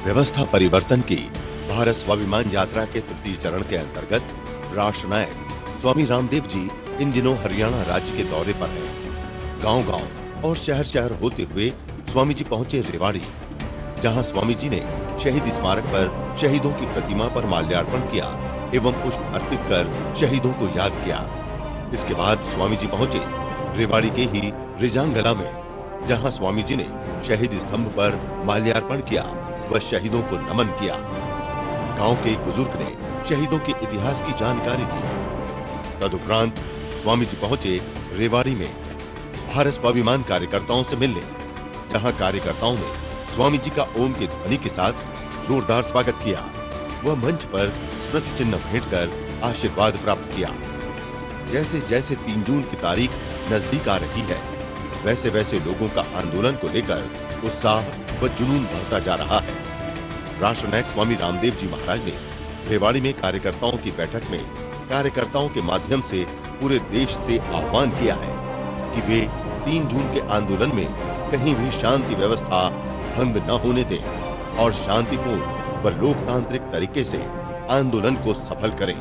व्यवस्था परिवर्तन की भारत स्वाभिमान यात्रा के तृतीय चरण के अंतर्गत राष्ट्रनायक स्वामी रामदेव जी इन दिनों हरियाणा राज्य के दौरे पर हैं। गांव-गांव और शहर-शहर होते हुए स्वामी जी पहुंचे रेवाड़ी, जहां स्वामी जी ने शहीद स्मारक पर शहीदों की प्रतिमा पर माल्यार्पण किया एवं पुष्प अर्पित कर शहीदों को याद किया। इसके बाद स्वामी जी पहुंचे रेवाड़ी के ही रिजांगला में, जहां स्वामी जी ने शहीद स्तंभ पर माल्यार्पण किया व शहीदों को नमन किया। गांव के एक बुजुर्ग ने शहीदों के इतिहास की जानकारी दी। तदुपरांत स्वामी जी पहुंचे रेवाड़ी में भारत स्वाभिमान कार्यकर्ताओं से मिलने, जहां कार्यकर्ताओं ने स्वामी जी का ओम के ध्वनि के साथ जोरदार स्वागत किया। वह मंच पर स्मृति चिन्ह भेंट कर आशीर्वाद प्राप्त किया। जैसे जैसे 3 जून की तारीख नजदीक आ रही है, वैसे वैसे लोगों का आंदोलन को लेकर उत्साह व जुनून बढ़ता जा रहा है। राष्ट्रनायक स्वामी रामदेव जी महाराज ने रेवाड़ी में कार्यकर्ताओं की बैठक में कार्यकर्ताओं के माध्यम से पूरे देश से आह्वान किया है कि वे 3 जून के आंदोलन में कहीं भी शांति व्यवस्था भंग न होने दें और शांतिपूर्ण व लोकतांत्रिक तरीके से आंदोलन को सफल करें।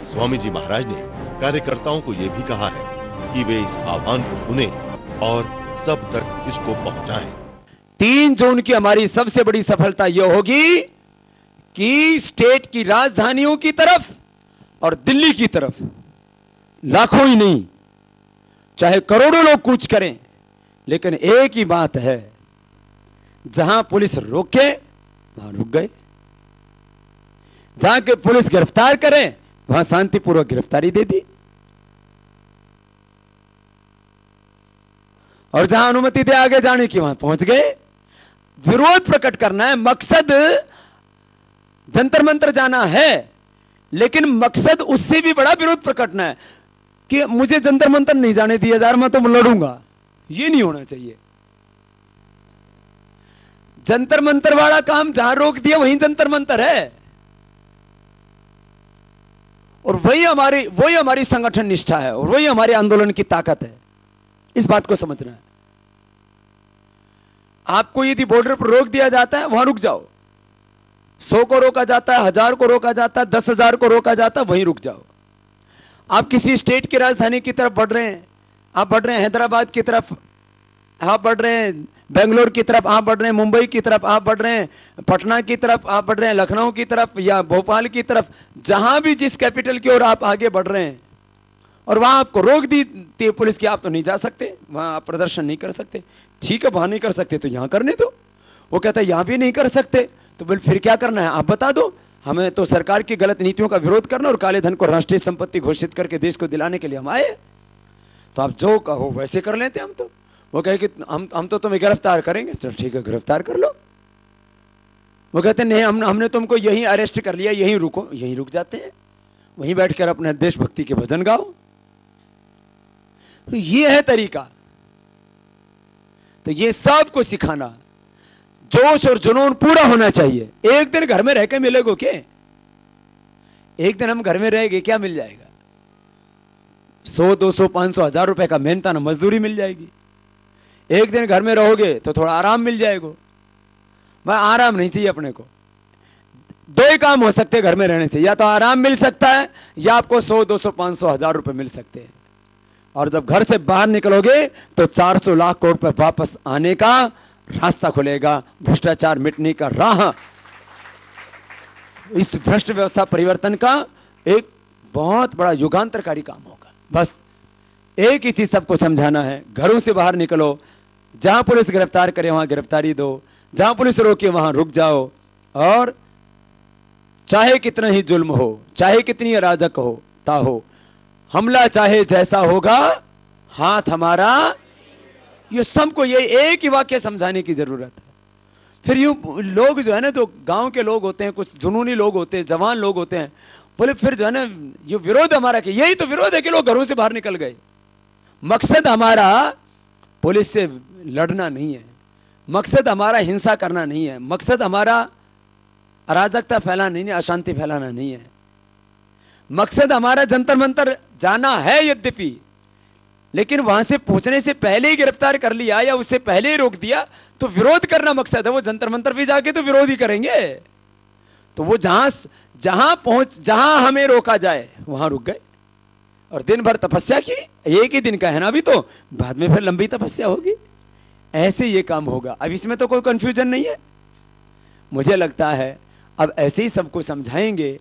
स्वामी जी महाराज ने कार्यकर्ताओं को यह भी कहा है कि वे इस आह्वान को सुने और सब तक इसको पहुंचाएं। 3 जून की हमारी सबसे बड़ी सफलता यह होगी कि स्टेट की राजधानियों की तरफ और दिल्ली की तरफ लाखों ही नहीं, चाहे करोड़ों लोग कूच करें, लेकिन एक ही बात है, जहां पुलिस रोके वहां रुक गए, जहां के पुलिस गिरफ्तार करे वहां शांतिपूर्वक गिरफ्तारी दे दी, और जहां अनुमति दे आगे जाने की वहां पहुंच गए। विरोध प्रकट करना है, मकसद जंतर मंतर जाना है, लेकिन मकसद उससे भी बड़ा विरोध प्रकटना है कि मुझे जंतर मंतर नहीं जाने दिया जा रहा, मैं तो लड़ूंगा। ये नहीं होना चाहिए। जंतर मंतर वाला काम जहां रोक दिया वहीं जंतर मंतर है, और वही हमारी संगठन निष्ठा है, और वही हमारे आंदोलन की ताकत है। इस बात को समझना है। आपको यदि बॉर्डर पर रोक दिया जाता है, वहां रुक जाओ। 100 को रोका जाता है, 1000 को रोका जाता है, 10,000 को रोका जाता है, वहीं रुक जाओ। आप किसी स्टेट की राजधानी की तरफ बढ़ रहे हैं, आप बढ़ रहे हैं हैदराबाद की तरफ, आप बढ़ रहे हैं बेंगलोर की तरफ, आप बढ़ रहे हैं मुंबई की तरफ, आप बढ़ रहे हैं पटना की तरफ, आप बढ़ रहे हैं लखनऊ की तरफ या भोपाल की तरफ, जहां भी जिस कैपिटल की ओर आप आगे बढ़ रहे हैं, और वहां आपको रोक दी पुलिस की, आप तो नहीं जा सकते, वहां आप प्रदर्शन नहीं कर सकते। ठीक है, वहां नहीं कर सकते तो यहां करने दो। वो कहता है यहां भी नहीं कर सकते तो बोल फिर क्या करना है आप बता दो। हमें तो सरकार की गलत नीतियों का विरोध करना और काले धन को राष्ट्रीय संपत्ति घोषित करके देश को दिलाने के लिए हम आए, तो आप जो कहो वैसे कर लेते हम तो। वो कहे कि हम तो तुम्हें गिरफ्तार करेंगे, तो ठीक है गिरफ्तार कर लो। वो कहते नहीं, हमने तुमको यहीं अरेस्ट कर लिया, यहीं रुको, यहीं रुक जाते हैं, वहीं बैठकर अपने देशभक्ति के भजन गाओ। तो ये है तरीका। तो ये सबको सिखाना, जोश और जुनून पूरा होना चाहिए। एक दिन घर में रह के मिलेगो क्या? एक दिन हम घर में रहेंगे क्या मिल जाएगा? 100, 200, 500, 1000 रुपए का मेहनताना मजदूरी मिल जाएगी। एक दिन घर में रहोगे तो थोड़ा आराम मिल जाएगा। भाई आराम नहीं चाहिए अपने को। 2 ही काम हो सकते हैं घर में रहने से, या तो आराम मिल सकता है या आपको 100, 200, 500, 1000 रुपए मिल सकते हैं। और जब घर से बाहर निकलोगे तो 400 लाख करोड़ रुपए वापस आने का रास्ता खुलेगा, भ्रष्टाचार मिटने का राह। इस भ्रष्ट व्यवस्था परिवर्तन का एक बहुत बड़ा युगांतरकारी काम होगा। बस एक ही चीज सबको समझाना है, घरों से बाहर निकलो, जहां पुलिस गिरफ्तार करे वहां गिरफ्तारी दो, जहां पुलिस रोके वहां रुक जाओ, और चाहे कितना ही जुल्म हो, चाहे कितनी अराजक हो, हमला चाहे जैसा होगा, हाथ हमारा। ये सबको ये एक ही वाक्य समझाने की जरूरत है। फिर यूं लोग जो है ना, जो गांव के लोग होते हैं, कुछ जुनूनी लोग होते हैं, जवान लोग होते हैं, बोले फिर जो है ना ये विरोध हमारा, कि यही तो विरोध है कि लोग घरों से बाहर निकल गए। मकसद हमारा पुलिस से लड़ना नहीं है, मकसद हमारा हिंसा करना नहीं है, मकसद हमारा अराजकता फैलाना नहीं है, अशांति फैलाना नहीं है। मकसद हमारा जंतर मंतर जाना है यद्यपि, लेकिन वहां से पहुंचने से पहले ही गिरफ्तार कर लिया या उससे पहले ही रोक दिया तो विरोध करना मकसद है। वो जंतर मंतर भी जाके तो विरोध ही करेंगे। तो वो जहां हमें रोका जाए वहां रुक गए और दिन भर तपस्या की। एक ही दिन का है ना, अभी तो बाद में फिर लंबी तपस्या होगी। ऐसे ये काम होगा। अब इसमें तो कोई कंफ्यूजन नहीं है। मुझे लगता है अब ऐसे ही सबको समझाएंगे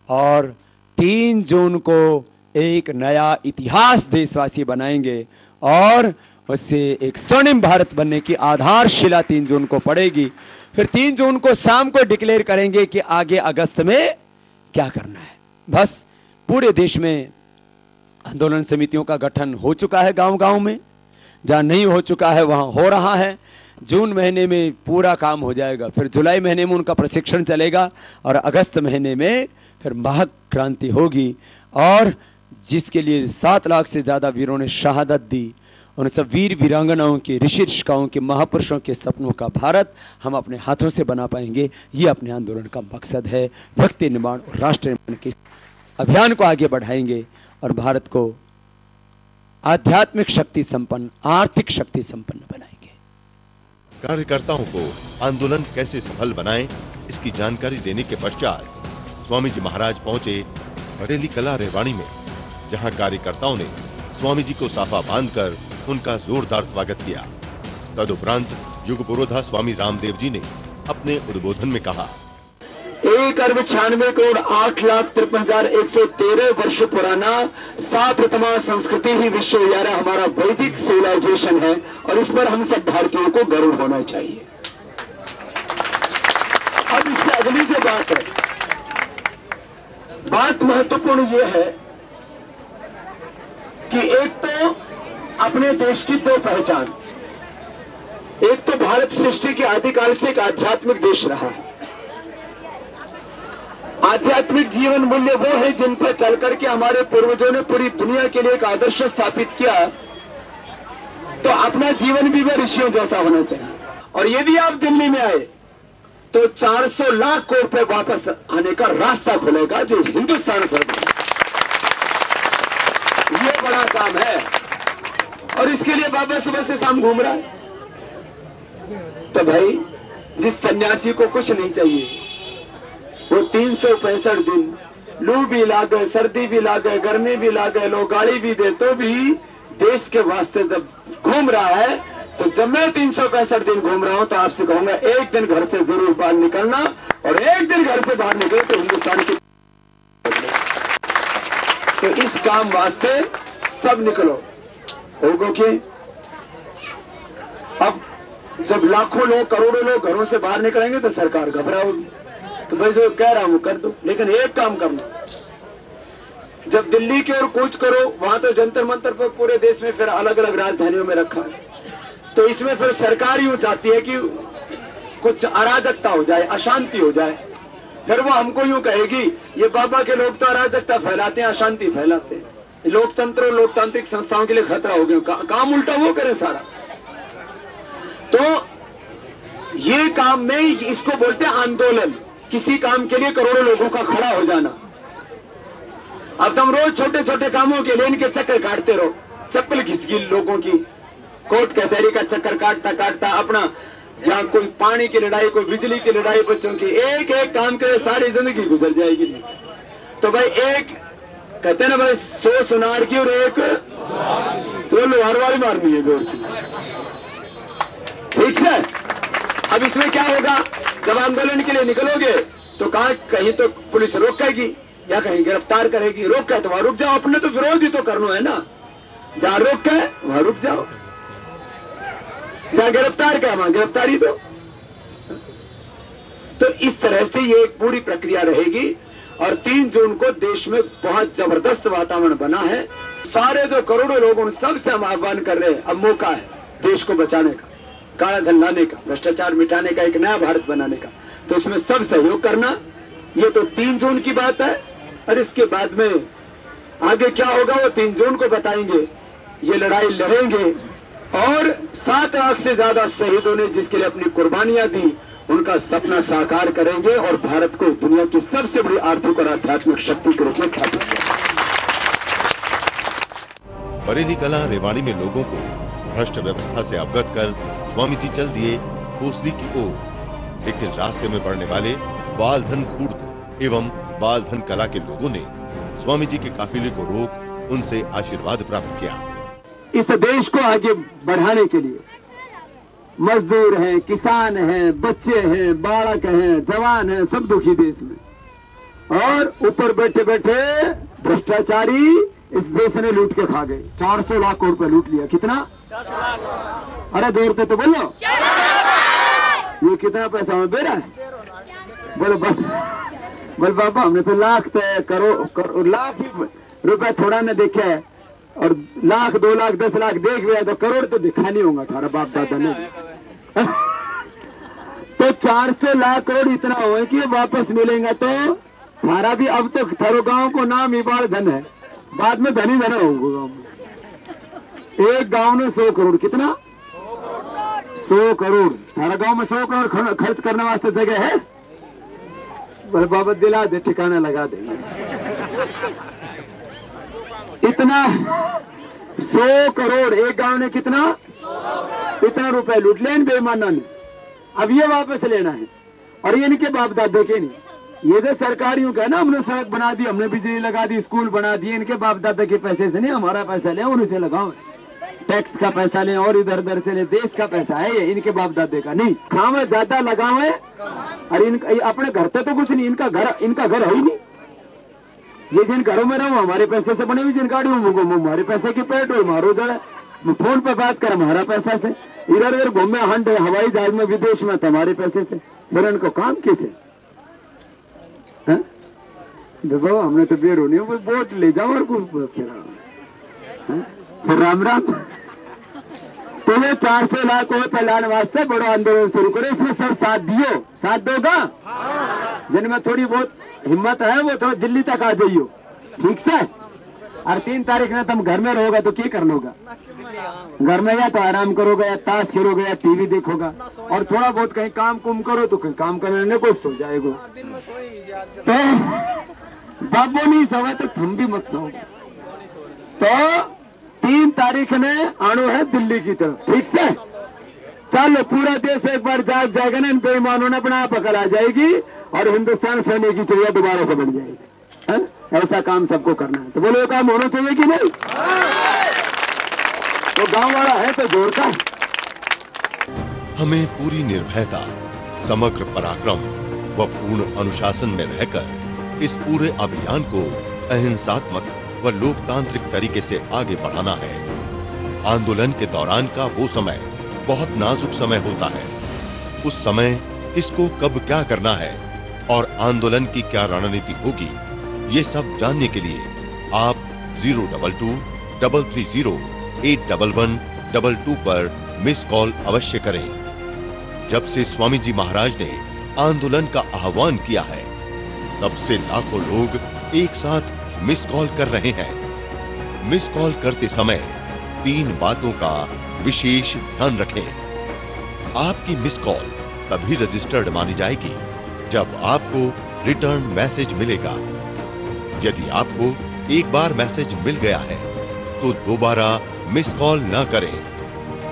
और 3 जून को एक नया इतिहास देशवासी बनाएंगे और उससे एक स्वर्णिम भारत बनने की आधारशिला 3 जून को पड़ेगी। फिर 3 जून को शाम को डिक्लेयर करेंगे कि आगे अगस्त में क्या करना है। बस पूरे देश में आंदोलन समितियों का गठन हो चुका है, गांव-गांव में। जहां नहीं हो चुका है वहां हो रहा है। जून महीने में पूरा काम हो जाएगा, फिर जुलाई महीने में उनका प्रशिक्षण चलेगा और अगस्त महीने में फिर महाक्रांति होगी। और जिसके लिए 7 लाख से ज्यादा वीरों ने शहादत दी, उन सब वीर वीरांगनाओं के, ऋषि ऋषिकाओं के, महापुरुषों के सपनों का भारत हम अपने हाथों से बना पाएंगे। ये अपने आंदोलन का मकसद है। व्यक्ति निर्माण और राष्ट्र निर्माण के अभियान को आगे बढ़ाएंगे और भारत को आध्यात्मिक शक्ति संपन्न, आर्थिक शक्ति संपन्न बनाएंगे। कार्यकर्ताओं को आंदोलन कैसे सफल बनाएं, इसकी जानकारी देने के पश्चात स्वामी जी महाराज पहुंचे बरेली कला रेवाड़ी में, जहां कार्यकर्ताओं ने स्वामी जी को साफा बांधकर उनका जोरदार स्वागत किया। तदुपरांत युग पुरोधा स्वामी रामदेव जी ने अपने उद्बोधन में कहा, 1,96,08,53,113 वर्ष पुराना साप्रतमा संस्कृति ही विश्व विहारा हमारा वैदिक सिविलाइजेशन है और इस पर हम सब भारतीयों को गर्व होना चाहिए। अब इससे अगली जो बात है, बात महत्वपूर्ण यह है कि एक तो अपने देश की 2 पहचान। एक तो भारत सृष्टि के आदिकाल से एक आध्यात्मिक देश रहा है। आध्यात्मिक जीवन मूल्य वो है जिन पर चल करके हमारे पूर्वजों ने पूरी दुनिया के लिए एक आदर्श स्थापित किया। तो अपना जीवन भी वह ऋषियों जैसा होना चाहिए। और यदि आप दिल्ली में आए तो 400 लाख करोड़ रुपए वापस आने का रास्ता खुलेगा, जो हिंदुस्तान सरकार, ये बड़ा काम है। और इसके लिए बाबा सुबह से शाम घूम रहा है। तो भाई, जिस सन्यासी को कुछ नहीं चाहिए, वो 365 दिन लू भी लागे, सर्दी भी लागे, गर्मी भी लागे, लोग गाड़ी भी दे, तो भी देश के वास्ते जब घूम रहा है, तो जब मैं 365 दिन घूम रहा हूं तो आपसे कहूंगा एक दिन घर से जरूर बाहर निकलना, और एक दिन घर से बाहर निकले तो हिंदुस्तान की। तो इस काम वास्ते सब निकलो। होगो कि अब जब लाखों लोग, करोड़ों लोग घरों से बाहर निकलेंगे तो सरकार घबराओगी। तो भाई जो कह रहा हूं कर दो, लेकिन एक काम करना, जब दिल्ली की ओर कूच करो, वहां तो जंतर मंतर पर पूरे देश में फिर अलग अलग राजधानियों में रखा है। तो इसमें फिर सरकार यूं चाहती है कि कुछ अराजकता हो जाए, अशांति हो जाए। फिर वो हमको यूं कहेगी, ये बाबा के लोग तो अराजकता फैलाते हैं, अशांति फैलाते हैं, लोकतंत्र और लोकतांत्रिक संस्थाओं के लिए खतरा हो गया। काम उल्टा वो करे सारा। तो ये काम में इसको बोलते हैं आंदोलन। किसी काम के लिए करोड़ों लोगों का खड़ा हो जाना। अब तुम रोज छोटे छोटे कामों के लिए इनके चक्कर काटते रहो, चप्पल घिसकी लोगों की, कोर्ट कचहरी का चक्कर काटता काटता अपना, यहाँ कोई पानी की लड़ाई, कोई बिजली की लड़ाई, बच्चों की, एक एक काम के लिए सारी जिंदगी गुजर जाएगी। तो भाई एक कहते हैं ना भाई, 100 सुनार की और एक तो लोहार वाली मारनी है जोर की। ठीक है। अब इसमें क्या होगा, जब आंदोलन के लिए निकलोगे तो कहीं तो पुलिस रोकेगी या कहीं गिरफ्तार करेगी। रोक है तो वहां रुक जाओ, अपने तो विरोध ही तो करना है ना। जहां रोक है वहां रुक जाओ, जहां गिरफ्तार का वहां गिरफ्तारी दो। तो इस तरह से ये एक पूरी प्रक्रिया रहेगी। और 3 जून को देश में बहुत जबरदस्त वातावरण बना है। सारे जो करोड़ों लोग, उन सबसे हम आह्वान कर रहे हैं, अब मौका है देश को बचाने का, काला धन लाने का, भ्रष्टाचार मिटाने का, एक नया भारत बनाने का। तो इसमें सब सहयोग करना। ये तो 3 जून की बात है। और इसके बाद में आगे क्या होगा वो 3 जून को बताएंगे। ये लड़ाई लड़ेंगे और 7 लाख से ज्यादा शहीदों ने जिसके लिए अपनी कुर्बानियां दी, उनका सपना साकार करेंगे और भारत को दुनिया की सबसे बड़ी आर्थिक और आध्यात्मिक शक्ति के रूप में स्थापित करेंगे। बरेली कला रेवाड़ी में लोगों को भ्रष्ट व्यवस्था से अवगत कर स्वामी जी चल दिए कोसली की ओर। लेकिन रास्ते में बढ़ने वाले बालधन खूर्द एवं बालधन कला के लोगों ने स्वामी जी के काफिले को रोक उनसे आशीर्वाद प्राप्त किया। इस देश को आगे बढ़ाने के लिए मजदूर हैं, किसान हैं, बच्चे हैं, बालक हैं, जवान हैं, सब दुखी देश में, और ऊपर बैठे बैठे भ्रष्टाचारी इस देश ने लूट के खा गए। 400 लाख करोड़ रुपए लूट लिया। कितना? अरे जोर से तो बोलो, ये कितना पैसा हमें दे रहा है? बोल बाबा, हमने तो लाख करोड़ लाख रुपए थोड़ा ने देखा है, और लाख 2 लाख 10 लाख देख लिया, तो करोड़ तो दिखा नहीं होगा थारा बाप दादा ने। तो 400 लाख करोड़ इतना हुआ कि वापस मिलेगा तो थारा भी, अब तो थारो गांव को नाम ही बाल धन है, बाद में धनी धन होगा गांव में। एक गांव ने 100 करोड़, कितना? 100 करोड़। थारा गांव में 100 करोड़ खर्च करने वास्ते जगह है? बोले बाबा दिला दे, ठिकाना लगा देंगे। इतना 100 करोड़ एक गांव ने कितना? इतना रुपए लूट ले इन बेईमानों ने। अब ये वापस लेना है, और ये इनके बाप दादे के नहीं, ये तो सरकारियों का है ना। हमने सड़क बना दी, हमने बिजली लगा दी, स्कूल बना दिए, इनके बाप दादा के पैसे से नहीं, हमारा पैसा ले और उसे लगाओ, टैक्स का पैसा ले और इधर उधर से ले, देश का पैसा है ये, इनके बाप दादे का नहीं। खावे ज्यादा लगावे, और अपने घर पे तो कुछ नहीं, इनका घर है ही नहीं। ये जिन घरों में रहो हमारे पैसे से बने हुई, जिन गाड़ियों में हमारे पैसे की पेट्रोल मारो जड़ा, फोन पे बात कर हमारा पैसा से, इधर उधर घूमे हंड हवाई जहाज में विदेश में हमारे पैसे से, फिर इनको काम किसे? देखो हमने तो बेरो नहीं, वो वोट ले जाओ और कुछ फिर राम राम। तुम्हें 400 लाख रुपए लाने वास्ते बड़ा आंदोलन शुरू करो, इसमें सब साथ दियो। साथ दोगा? जिनमें थोड़ी बहुत हिम्मत है वो थोड़ा दिल्ली तक आ जाइयो, ठीक से। और 3 तारीख में तुम घर में रहोगा तो क्या कर लोगा? घर में या तो आराम करोगे, या ताश खेलोगे, या टीवी देखोगा, और थोड़ा बहुत कहीं काम कुम करो तो कहीं काम करने को सो जाएगा। तो बाबू नहीं सोए तो तुम भी मत सो। तो 3 तारीख ने आनो है दिल्ली की तरफ, ठीक से। चलो पूरा देश एक बार जाग जाएगा ना, इन बेईमानों ने अपना पकड़ आ जाएगी, और हिंदुस्तान सोने की चिड़िया दोबारा से बन जाएगी। ऐसा काम सबको करना है। तो बोलो काम होना चाहिए कि नहीं? तो गांव वाला है तो जोर का। हमें पूरी निर्भयता, समग्र पराक्रम व पूर्ण अनुशासन में रहकर इस पूरे अभियान को अहिंसात्मक व लोकतांत्रिक तरीके से आगे बढ़ाना है। आंदोलन के दौरान का वो समय बहुत नाजुक समय होता है। उस समय किसको कब क्या करना है और आंदोलन की क्या रणनीति होगी, ये सब जानने के लिए आप 022-330-81122 पर मिस कॉल अवश्य करें। जब से स्वामी जी महाराज ने आंदोलन का आह्वान किया है, तब से लाखों लोग एक साथ मिस कॉल कर रहे हैं। मिस कॉल करते समय 3 बातों का विशेष ध्यान रखें। आपकी मिस कॉल तभी रजिस्टर्ड मानी जाएगी जब आपको रिटर्न मैसेज मिलेगा। यदि आपको एक बार मैसेज मिल गया है तो दोबारा मिस कॉल न करें।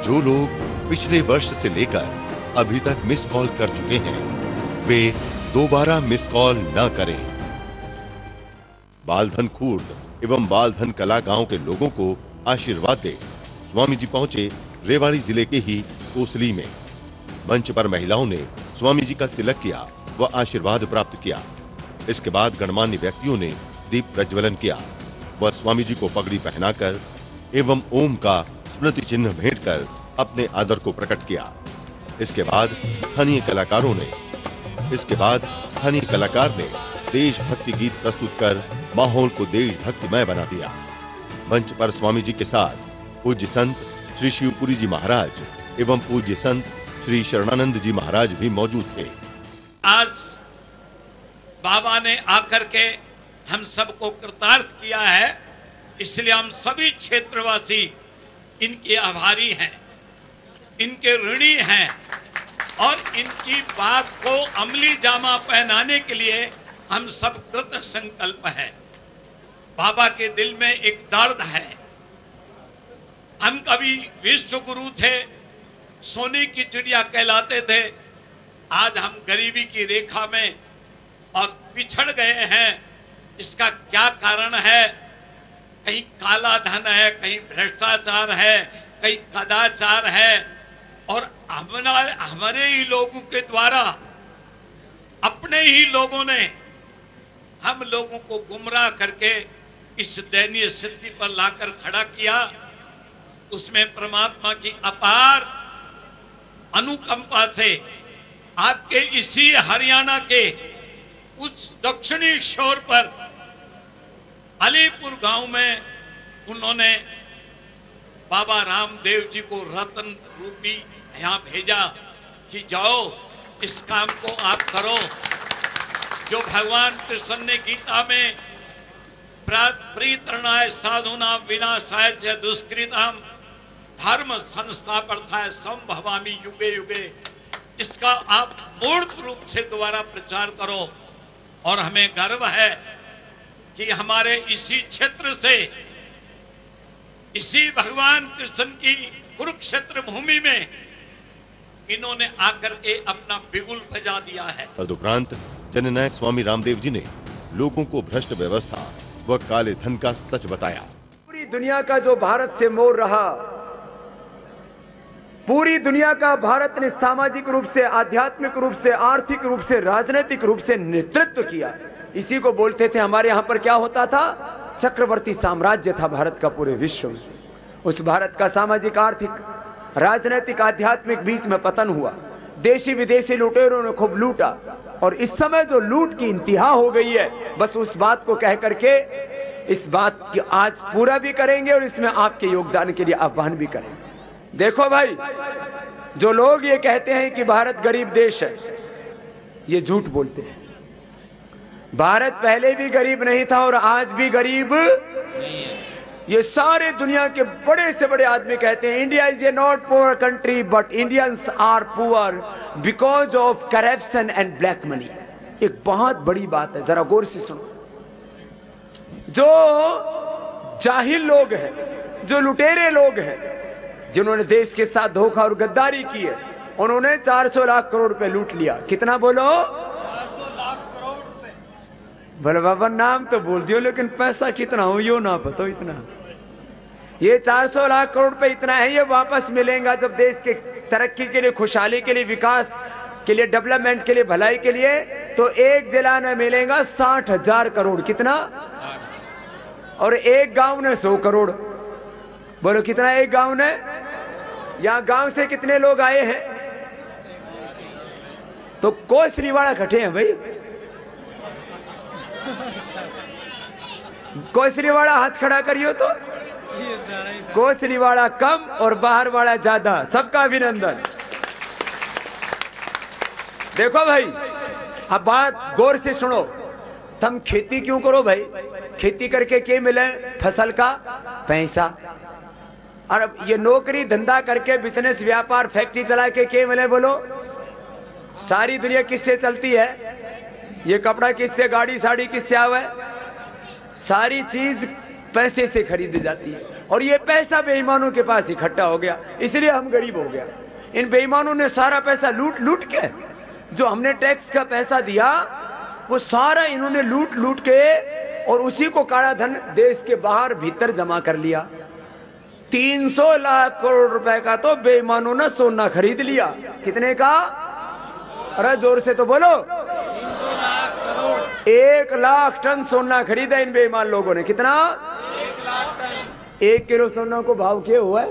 जो लोग पिछले वर्ष से लेकर अभी तक मिस कॉल कर चुके हैं, वे दोबारा मिस कॉल न करें। बालधन खूर्द एवं बालधन कला गांव के लोगों को आशीर्वाद दे स्वामी जी पहुंचे रेवाड़ी जिले के ही कोसली में। मंच पर महिलाओं ने स्वामी जी का तिलक किया व आशीर्वाद प्राप्त किया। इसके बाद गणमान्य व्यक्तियों ने दीप प्रज्वलन किया व स्वामी जी को पगड़ी पहनाकर एवं ओम का स्मृति चिन्ह भेंट कर अपने आदर को प्रकट किया। इसके बाद स्थानीय कलाकार ने देशभक्ति गीत प्रस्तुत कर माहौल को देशभक्तिमय बना दिया। मंच पर स्वामी जी के साथ पूज्य संत श्री शिवपुरी जी महाराज एवं पूज्य संत श्री शरणानंद जी महाराज भी मौजूद थे। आज बाबा ने आकर के हम सबको कृतार्थ किया है, इसलिए हम सभी क्षेत्रवासी इनके आभारी हैं, इनके ऋणी हैं, और इनकी बात को अमली जामा पहनाने के लिए हम सब कृत संकल्प हैं। बाबा के दिल में एक दर्द है, हम कभी विश्व गुरु थे, सोने की चिड़िया कहलाते थे। आज हम गरीबी की रेखा में और पिछड़ गए हैं। इसका क्या कारण है? कहीं काला धन है, कहीं भ्रष्टाचार है, कहीं कदाचार है, और हमारे ही लोगों के द्वारा, अपने ही लोगों ने हम लोगों को गुमराह करके इस दयनीय स्थिति पर लाकर खड़ा किया। उसमें परमात्मा की अपार अनुकंपा से आपके इसी हरियाणा के उस दक्षिणी छोर पर अलीपुर गांव में उन्होंने बाबा रामदेव जी को रत्न रूपी यहाँ भेजा कि जाओ इस काम को आप करो, जो भगवान कृष्ण ने गीता में प्रीतरणाय साधुनां विनाशाय च दुष्कृतां धर्म संस्थापनार्थाय संभवामि युगे युगे, इसका आप मूर्त रूप से दोबारा प्रचार करो। और हमें गर्व है कि हमारे इसी क्षेत्र से, इसी भगवान कृष्ण की कुरुक्षेत्र भूमि में इन्होंने आकर के अपना बिगुल बजा दिया है। तदुपरांत जननायक स्वामी रामदेव जी ने लोगों को भ्रष्ट व्यवस्था व काले धन का सच बताया। पूरी दुनिया का जो भारत से मोह रहा, पूरी दुनिया का भारत ने सामाजिक रूप से, आध्यात्मिक रूप से, आर्थिक रूप से, राजनीतिक रूप से नेतृत्व किया। इसी को बोलते थे, हमारे यहाँ पर क्या होता था, चक्रवर्ती साम्राज्य था भारत का पूरे विश्व में। उस भारत का सामाजिक, आर्थिक, राजनीतिक, आध्यात्मिक बीच में पतन हुआ। देशी विदेशी लुटेरों ने खूब लूटा, और इस समय जो लूट की इंतहा हो गई है, बस उस बात को कह करके इस बात की आज पूरा भी करेंगे और इसमें आपके योगदान के लिए आह्वान भी करेंगे। देखो भाई, जो लोग ये कहते हैं कि भारत गरीब देश है, ये झूठ बोलते हैं। भारत पहले भी गरीब नहीं था और आज भी गरीब नहीं है। ये सारे दुनिया के बड़े से बड़े आदमी कहते हैं India is a not poor country but Indians are poor because of corruption and black money. एक बहुत बड़ी बात है, जरा गौर से सुनो। जो जाहिल लोग हैं, जो लुटेरे लोग हैं, जिन्होंने देश के साथ धोखा और गद्दारी की है, उन्होंने 400 लाख करोड़ रुपए लूट लिया। कितना बोलो? 400 लाख करोड़ रुपए। बोले बाबा नाम तो बोल दियो, लेकिन पैसा कितना हो यो ना पता। इतना ये 400 लाख करोड़ रुपए इतना है, ये वापस मिलेगा जब देश के तरक्की के लिए, खुशहाली के लिए, विकास के लिए, डेवलपमेंट के लिए, भलाई के लिए, तो एक जिला में मिलेगा 60,000 करोड़। कितना? और एक गांव ने 100 करोड़। बोलो कितना एक गांव ने? यहां गांव से कितने लोग आए हैं? तो कोसलीवाड़ा कटे हैं भाई। कोसलीवाड़ा हाथ खड़ा करियो तो। कोसलीवाड़ा कम और बाहर वाला ज्यादा। सबका अभिनंदन। देखो भाई, अब बात गौर से सुनो। तुम खेती क्यों करो भाई? खेती करके क्या मिले? फसल का पैसा। और अब ये नौकरी धंधा करके, बिजनेस, व्यापार, फैक्ट्री चला के क्या मिले? बोलो। सारी दुनिया किससे चलती है? ये कपड़ा किससे, गाड़ी साड़ी किससे आवे? सारी चीज पैसे से खरीदी जाती है, और ये पैसा बेईमानों के पास इकट्ठा हो गया, इसलिए हम गरीब हो गया। इन बेईमानों ने सारा पैसा लूट लूट के, जो हमने टैक्स का पैसा दिया वो सारा इन्होंने लूट लूट के, और उसी को काला धन देश के बाहर भीतर जमा कर लिया। 300 लाख करोड़ रुपए का तो बेईमानों ने सोना खरीद लिया। कितने का? अरे जोर से तो बोलो। 300 लाख करोड़। 1 लाख टन सोना खरीदा इन बेईमान लोगों ने। कितना? 1 लाख टन। 1 किलो सोना को भाव क्या हुआ है?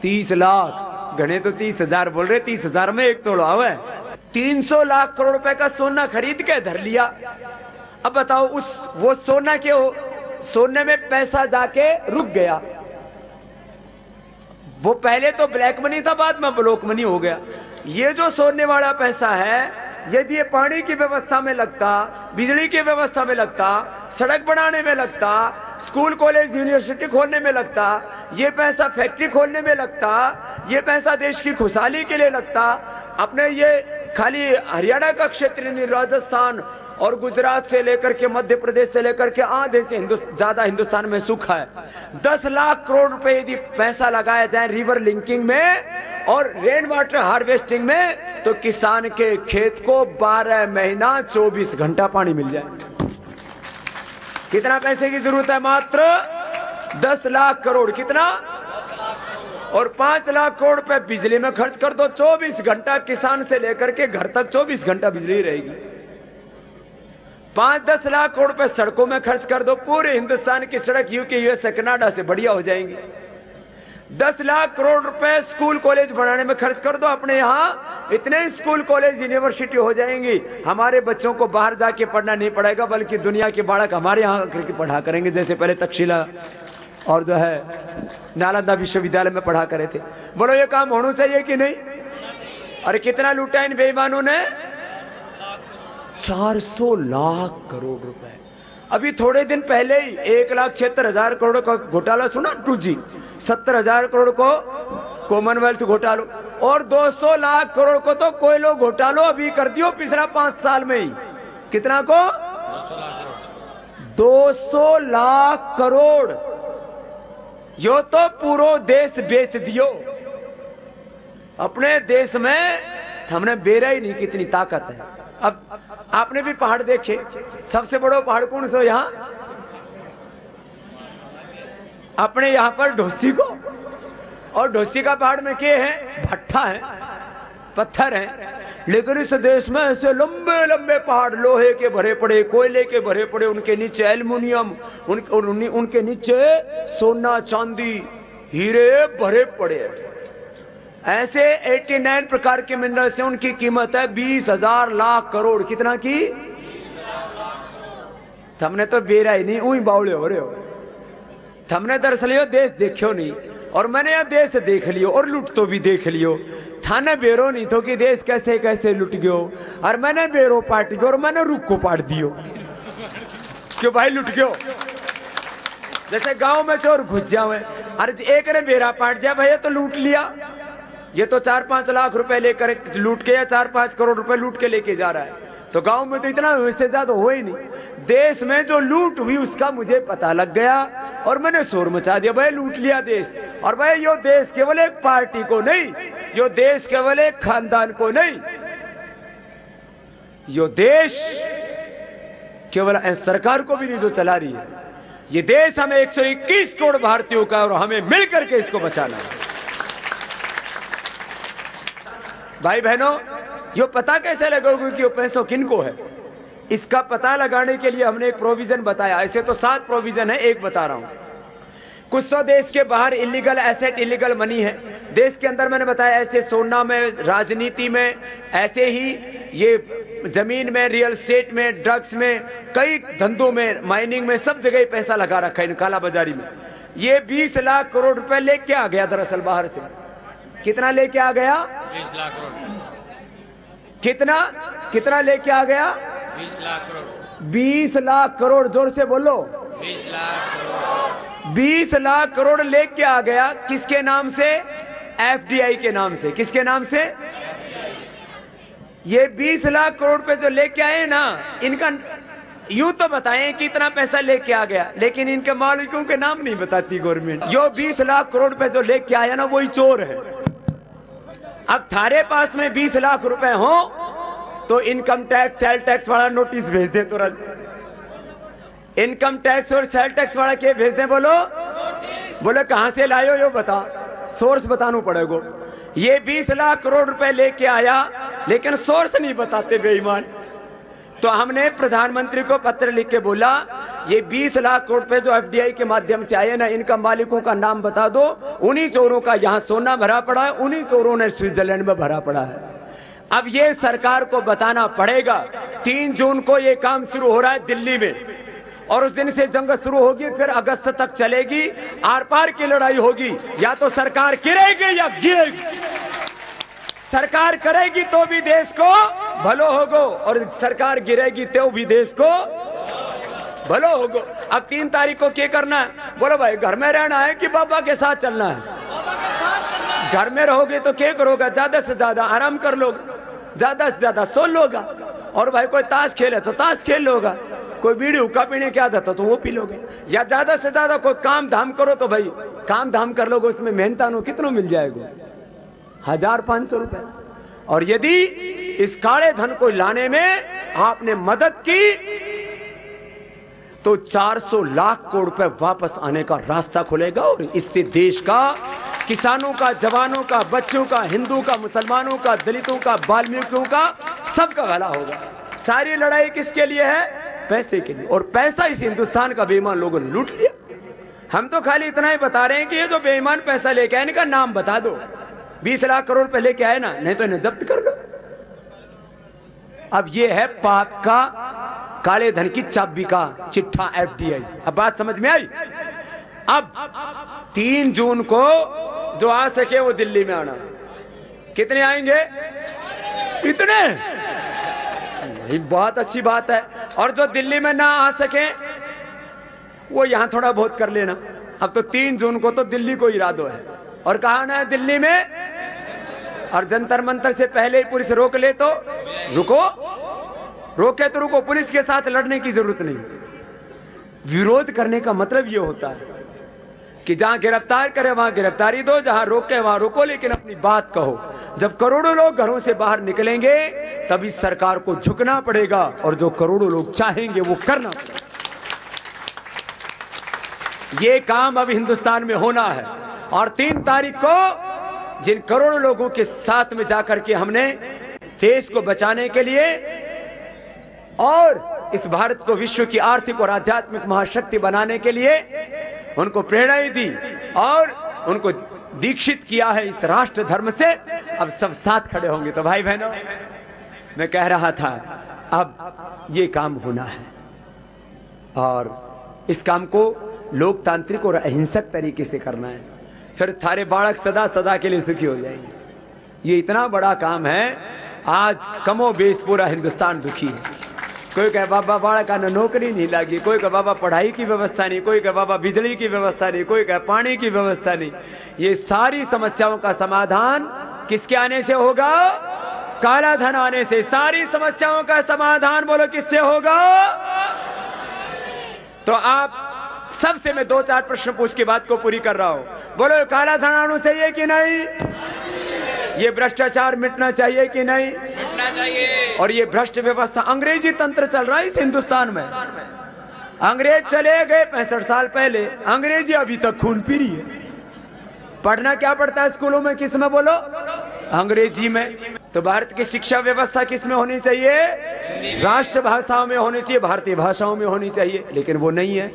30 लाख। घने तो 30,000 बोल रहे, 30,000 में 1 तोड़ा हुआ है। 300 लाख करोड़ रुपए का सोना खरीद के धर लिया। अब बताओ, वो सोना क्यों, सोने में पैसा जाके रुक गया। वो पहले तो ब्लैक मनी था, बाद में ब्लॉक मनी हो गया। ये जो सोने वाला पैसा है, यदि ये पानी की व्यवस्था में लगता, बिजली की व्यवस्था में लगता, सड़क बनाने में लगता, स्कूल कॉलेज यूनिवर्सिटी खोलने में लगता, ये पैसा फैक्ट्री खोलने में लगता, ये पैसा देश की खुशहाली के लिए लगता, अपने ये खाली हरियाणा का क्षेत्र नहीं, राजस्थान और गुजरात से लेकर के मध्य प्रदेश से लेकर के आधे से ज्यादा हिंदुस्तान में सूखा है। 10 लाख करोड़ रुपए यदि पैसा लगाया जाए रिवर लिंकिंग में और रेन वाटर हार्वेस्टिंग में, तो किसान के खेत को 12 महीना 24 घंटा पानी मिल जाए। कितना पैसे की जरूरत है? मात्र 10 लाख करोड़। कितना? और 5 लाख करोड़ रुपए बिजली में खर्च कर दो, 24 घंटा किसान से लेकर के घर तक 24 घंटा बिजली रहेगी। 5-10 लाख करोड़ रुपए सड़कों में खर्च कर दो, पूरे हिंदुस्तान की सड़क यूके यूएस कनाडा से बढ़िया हो जाएंगी। 10 लाख करोड़ रुपए स्कूल कॉलेज बनाने में खर्च कर दो, अपने यहाँ इतने स्कूल कॉलेज यूनिवर्सिटी हो जाएंगी, हमारे बच्चों को बाहर जाके पढ़ना नहीं पड़ेगा, बल्कि दुनिया के बालक हमारे यहाँ आकर पढ़ा करेंगे, जैसे पहले तक्षशिला और जो है नालंदा विश्वविद्यालय में पढ़ा करे थे। बोलो ये काम होना चाहिए कि नहीं? अरे कितना लूटा इन बेईमानों ने? 400 लाख करोड़ रुपए। अभी थोड़े दिन पहले ही 1,76,000 करोड़ का घोटाला सुना, 2G 70,000 करोड़ को कॉमनवेल्थ घोटालो, और 200 लाख करोड़ को तो कोयलो घोटालो अभी कर दियो पिछला 5 साल में ही। कितना को? 200 लाख करोड़। यो तो पूरा देश बेच दियो। अपने देश में हमने बेरा ही नहीं कितनी ताकत है। अब आपने भी पहाड़ देखे, सबसे बड़ा पहाड़ कौन सा? यहाँ अपने यहाँ पर ढोसी को, और ढोसी का पहाड़ में क्या है? भट्ठा है, पत्थर है। लेकिन इस देश में ऐसे लंबे लंबे पहाड़ लोहे के भरे पड़े, कोयले के भरे पड़े, उनके नीचे एल्युमिनियम, उनके नीचे सोना चांदी हीरे भरे पड़े। ऐसे 89 प्रकार के मिनरल से उनकी कीमत है 20,000 लाख करोड़। कितना की? हमने तो बेरा ही नहीं, उही बावले हो रहे हो। हमने दरअसल यो देश देखियो नहीं, और मैंने यह देश देख लियो और लुट तो भी देख लियो। थाने बेरो नहीं तो कि देश कैसे कैसे लुट गयो, और मैंने बेरो पाट गयो और मैंने रुख को पाट दियो क्यों भाई लुट गयो। जैसे गांव में चोर घुस जावे, अरे एक ने बेरा पाट जाए भैया तो लूट लिया। ये तो 4-5 लाख रुपए लेकर लूट के या 4-5 करोड़ रुपए लूट के लेके जा रहा है, तो गांव में तो इतना इससे ज्यादा हो ही नहीं। देश में जो लूट हुई उसका मुझे पता लग गया और मैंने शोर मचा दिया, भाई लूट लिया देश। और भाई यो देश केवल एक पार्टी को नहीं, यो देश केवल एक खानदान को नहीं, यो देश केवल सरकार को भी नहीं जो चला रही है। ये देश हमें 121 करोड़ भारतीयों का, और हमें मिलकर के इसको बचाना है। भाई बहनों, यो पता कैसे लगेगा कि यो पैसों किनको है? इसका पता लगाने के लिए हमने एक प्रोविजन बताया। ऐसे तो 7 प्रोविजन है, एक बता रहा हूं। कुछ तो देश के बाहर इलीगल एसेट, इलीगल मनी है। देश के अंदर मैंने बताया ऐसे सोना में, राजनीति में, ऐसे ही ये जमीन में, रियल एस्टेट में, ड्रग्स में, कई धंधों में, माइनिंग में, सब जगह पैसा लगा रखा है काला बाजारी में। ये 20 लाख करोड़ रुपए लेके आ गया दरअसल बाहर से। कितना लेके आ गया? 20 लाख करोड़। कितना लेके आ गया? 20 लाख करोड़। 20 लाख करोड़, जोर से बोलो। 20 लाख करोड़। 20 लाख करोड़ लेके आ गया। किसके नाम से? एफडीआई के नाम से। किसके नाम से? ये 20 लाख करोड़ पे जो लेके आए ना, इनका यूं तो बताएं कि इतना पैसा लेके आ गया, लेकिन इनके मालिकों के नाम नहीं बताती गवर्नमेंट। जो 20 लाख करोड़ पे जो लेके आया ना, वही चोर है। अब थारे पास में 20 लाख रुपए हो तो इनकम टैक्स, सेल टैक्स वाला नोटिस भेज दे तुरंत। इनकम टैक्स और सेल टैक्स वाला के भेज दे? बोलो कहां से लायो यो बता, सोर्स बताना पड़ेगा। ये 20 लाख करोड़ रुपए लेके आया, लेकिन सोर्स नहीं बताते बेईमान। तो हमने प्रधानमंत्री को पत्र लिख के बोला, ये 20 लाख करोड़ रुपए जो एफडीआई के माध्यम से आए ना, इनका मालिकों का नाम बता दो। उन्हीं चोरों का यहाँ सोना भरा पड़ा है, उन्हीं चोरों ने स्विट्जरलैंड में भरा पड़ा है। अब ये सरकार को बताना पड़ेगा। 3 जून को ये काम शुरू हो रहा है दिल्ली में, और उस दिन से जंग शुरू होगी, फिर अगस्त तक चलेगी। आर पार की लड़ाई होगी, या तो सरकार गिरेगी या गिरेगी। सरकार करेगी तो भी देश को भलो होगो, और सरकार गिरेगी तो भी देश को भलो होगो। अब 3 तारीख को क्या करना है? बोलो भाई, घर में रहना है कि बाबा के साथ चलना है? घर में रहोगे तो क्या करोगे? ज्यादा से ज्यादा आराम कर लोगे। ज्यादा से ज्यादा सो लोगा। और भाई कोई ताश खेले तो ताश खेल लोगा, कोई बीड़ी हुक्का पीने की आदत हो तो वो पी लोगे, या ज्यादा से ज्यादा कोई काम धाम करो तो भाई काम धाम कर लोगे, उसमें मेहनतानो कितना मिल जाएगा, 1500 रुपए। और यदि इस काले धन को लाने में आपने मदद की तो 400 लाख करोड़ रुपए वापस आने का रास्ता खुलेगा। और इससे देश का, किसानों का, जवानों का, बच्चों का, हिंदू का, मुसलमानों का, दलितों का, वाल्मीकियों का, सबका भला होगा। सारी लड़ाई किसके लिए है? पैसे के लिए। और पैसा इस हिंदुस्तान का बेईमान लोगों ने लूट लिया। हम तो खाली इतना ही बता रहे हैं कि ये जो बेईमान पैसा लेके आए इनका नाम बता दो। 20 लाख करोड़ रुपए लेके आए ना, नहीं तो इन्हें जब्त कर दो। अब ये है पाक का काले धन की चाबी का चिट्ठा FDI। अब बात समझ में आई? अब 3 जून को जो आ सके वो दिल्ली में आना। कितने आएंगे? इतने? नहीं, बहुत अच्छी बात है। और जो दिल्ली में ना आ सके वो यहां थोड़ा बहुत कर लेना। अब तो 3 जून को तो दिल्ली को इरादो है। और कहा ना है दिल्ली में, और जंतर मंतर से पहले ही पुलिस रोक ले तो रुको, रोके तो रुको, पुलिस के साथ लड़ने की जरूरत नहीं। विरोध करने का मतलब यह होता है कि जहां गिरफ्तार करे वहां गिरफ्तारी दो, जहां रोके वहां रोको, लेकिन अपनी बात कहो। जब करोड़ों लोग घरों से बाहर निकलेंगे तब इस सरकार को झुकना पड़ेगा, और जो करोड़ों लोग चाहेंगे वो करना पड़ेगा। ये काम अब हिंदुस्तान में होना है। और 3 तारीख को जिन करोड़ों लोगों के साथ में जाकर के हमने देश को बचाने के लिए और इस भारत को विश्व की आर्थिक और आध्यात्मिक महाशक्ति बनाने के लिए उनको प्रेरणा दी और उनको दीक्षित किया है इस राष्ट्र धर्म से, अब सब साथ खड़े होंगे। तो भाई बहनों, मैं कह रहा था अब ये काम होना है, और इस काम को लोकतांत्रिक और अहिंसक तरीके से करना है। फिर थारे बालक सदा सदा के लिए सुखी हो जाएंगे। ये इतना बड़ा काम है। आज कमो बेश पूरा हिंदुस्तान दुखी है। कोई कहे बाबा बालक न नौकरी नहीं लगी, कोई कहे बाबा पढ़ाई की व्यवस्था नहीं, कोई कहे बाबा बिजली की व्यवस्था नहीं, कोई कहे पानी की व्यवस्था नहीं। ये सारी समस्याओं का समाधान किसके आने से होगा? काला धन आने से। सारी समस्याओं का समाधान बोलो किससे होगा? तो आप सबसे मैं 2-4 प्रश्न पूछ के बात को पूरी कर रहा हूं। बोलो काला धन आना चाहिए कि नहीं? ये भ्रष्टाचार मिटना चाहिए कि नहीं? मिटना चाहिए। और ये भ्रष्ट व्यवस्था, अंग्रेजी तंत्र चल रहा है इस हिंदुस्तान में। अंग्रेज चले गए 65 साल पहले, अंग्रेजी अभी तक खून पी रही है। पढ़ना क्या पड़ता है स्कूलों में? किस में बोलो? अंग्रेजी में। तो भारत की शिक्षा व्यवस्था किस में होनी चाहिए? राष्ट्र भाषाओं में होनी चाहिए, भारतीय भाषाओं में होनी चाहिए, लेकिन वो नहीं है।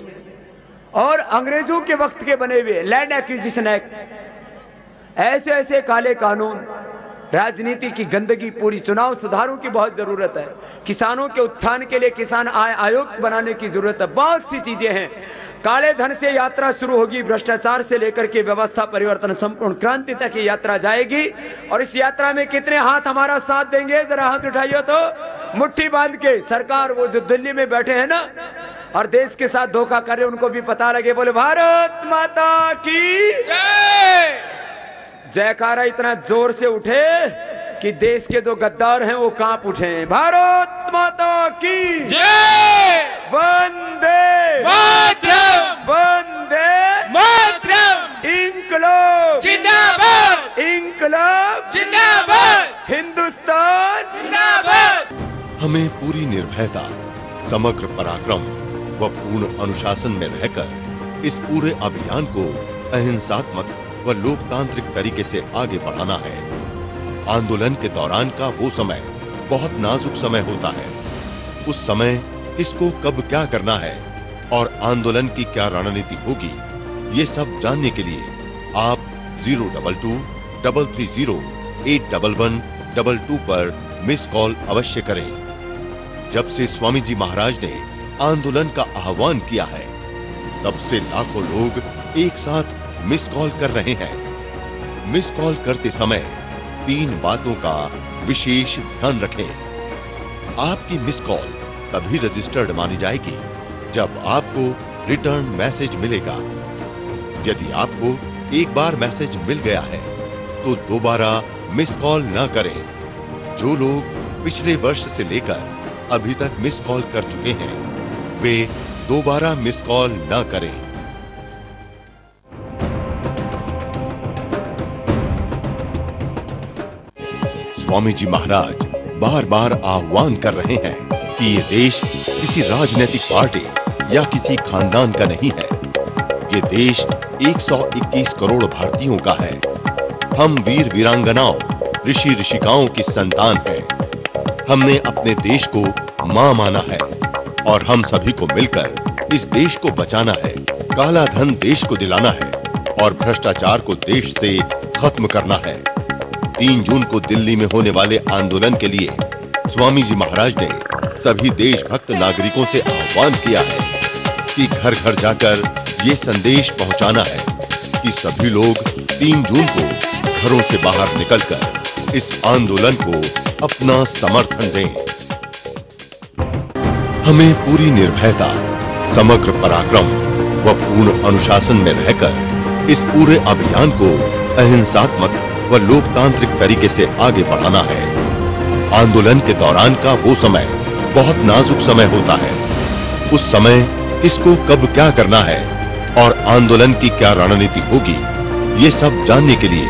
और अंग्रेजों के वक्त के बने हुए लैंड एक्विजिशन एक्ट, ऐसे ऐसे काले कानून, राजनीति की गंदगी पूरी, चुनाव सुधारों की बहुत जरूरत है, किसानों के उत्थान के लिए किसान आय आयोग बनाने की जरूरत है, बहुत सी चीजें हैं। काले धन से यात्रा शुरू होगी, भ्रष्टाचार से लेकर के व्यवस्था परिवर्तन संपूर्ण क्रांति तक ये यात्रा जाएगी। और इस यात्रा में कितने हाथ हमारा साथ देंगे? जरा हाथ उठाइए तो, मुट्ठी बांध के। सरकार वो जो दिल्ली में बैठे हैं ना और देश के साथ धोखा कर रहे, उनको भी पता लगे। बोले भारत माता की जय। जयकारा इतना जोर से उठे कि देश के जो गद्दार हैं वो कांप उठे। भारत माता की जय। वंदे मातरम। वंदे मातरम। इंकलाब जिंदाबाद। इंकलाब जिंदाबाद। हिंदुस्तान जिंदाबाद। हमें पूरी निर्भयता, समग्र पराक्रम व पूर्ण अनुशासन में रहकर इस पूरे अभियान को अहिंसात्मक व लोकतांत्रिक तरीके से आगे बढ़ाना है। आंदोलन के दौरान का वो समय बहुत नाजुक समय होता है। उस समय किसको कब क्या करना है और आंदोलन की क्या रणनीति होगी, ये सब जानने के लिए आप 022 330 81122 पर मिस कॉल अवश्य करें। जब से स्वामी जी महाराज ने आंदोलन का आह्वान किया है, तब से लाखों लोग एक साथ मिस कॉल कर रहे हैं। मिस कॉल करते समय 3 बातों का विशेष ध्यान रखें। आपकी मिस कॉल तभी रजिस्टर्ड मानी जाएगी जब आपको रिटर्न मैसेज मिलेगा। यदि आपको एक बार मैसेज मिल गया है तो दोबारा मिस कॉल न करें। जो लोग पिछले वर्ष से लेकर अभी तक मिस कॉल कर चुके हैं वे दोबारा मिस कॉल न करें। स्वामी जी महाराज बार बार आह्वान कर रहे हैं कि ये देश किसी राजनीतिक पार्टी या किसी खानदान का नहीं है। ये देश 121 करोड़ भारतीयों का है। हम वीर वीरांगनाओं, ऋषि ऋषिकाओं की संतान हैं। हमने अपने देश को मां माना है और हम सभी को मिलकर इस देश को बचाना है, काला धन देश को दिलाना है और भ्रष्टाचार को देश से खत्म करना है। 3 जून को दिल्ली में होने वाले आंदोलन के लिए स्वामी जी महाराज ने सभी देशभक्त नागरिकों से आह्वान किया है कि घर घर जाकर ये संदेश पहुंचाना है कि सभी लोग 3 जून को घरों से बाहर निकलकर इस आंदोलन को अपना समर्थन दें। हमें पूरी निर्भयता, समग्र पराक्रम व पूर्ण अनुशासन में रहकर इस पूरे अभियान को अहिंसात्मक व लोकतांत्रिक तरीके से आगे बढ़ाना है। आंदोलन के दौरान का वो समय बहुत नाजुक समय होता है। उस समय किसको कब क्या करना है और आंदोलन की क्या रणनीति होगी, ये सब जानने के लिए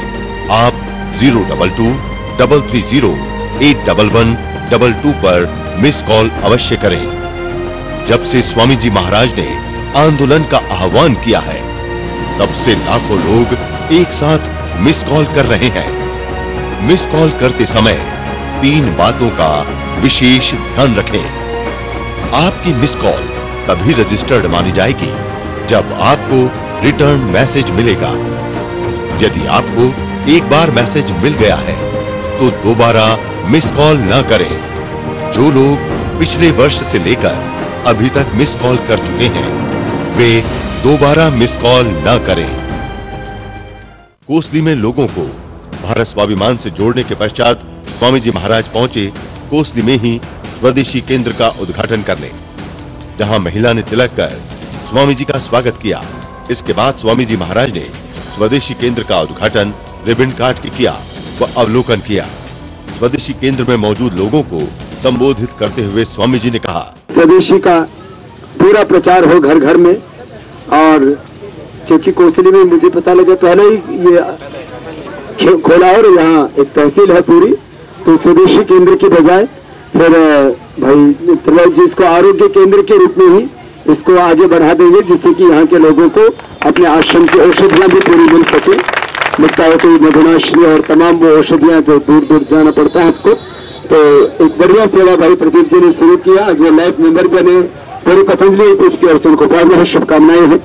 आप 022-330-81122 पर मिस कॉल अवश्य करें। जब से स्वामी जी महाराज ने आंदोलन का आह्वान किया है, तब से लाखों लोग एक साथ मिस कॉल कर रहे हैं। मिस कॉल करते समय 3 बातों का विशेष ध्यान रखें। आपकी मिस कॉल तभी रजिस्टर्ड मानी जाएगी जब आपको रिटर्न मैसेज मिलेगा। यदि आपको एक बार मैसेज मिल गया है तो दोबारा मिस कॉल न करें। जो लोग पिछले वर्ष से लेकर अभी तक मिस कॉल कर चुके हैं वे दोबारा मिस कॉल न करें। कोसली में लोगों को भारत स्वाभिमान से जोड़ने के पश्चात स्वामी जी महाराज पहुंचे कोसली में ही स्वदेशी केंद्र का उद्घाटन करने, जहां महिला ने तिलक कर स्वामी जी का स्वागत किया। इसके बाद स्वामी जी महाराज ने स्वदेशी केंद्र का उद्घाटन रिबन काट के किया व अवलोकन किया। स्वदेशी केंद्र में मौजूद लोगों को संबोधित करते हुए स्वामी जी ने कहा, स्वदेशी का पूरा प्रचार हो घर घर में। और क्योंकि कोसली में मुझे पता लगा पहले ही ये खोला है और यहाँ एक तहसील है पूरी, तो स्वदेशी केंद्र की बजाय फिर भाई त्रिलोक जी इसको आरोग्य केंद्र के रूप में ही इसको आगे बढ़ा देंगे, जिससे कि यहाँ के लोगों को अपने आश्रम की औषधियां भी पूरी मिल सके। चाहे कोई मधुनाश्री और तमाम वो औषधियां जो दूर दूर जाना पड़ता है आपको, तो एक बढ़िया सेवा भाई प्रदीप जी ने शुरू किया। आज वो लाइफ मेंबर बने, पूरे पतंजलि कुछ की और से उनको बहुत बहुत शुभकामनाएं हैं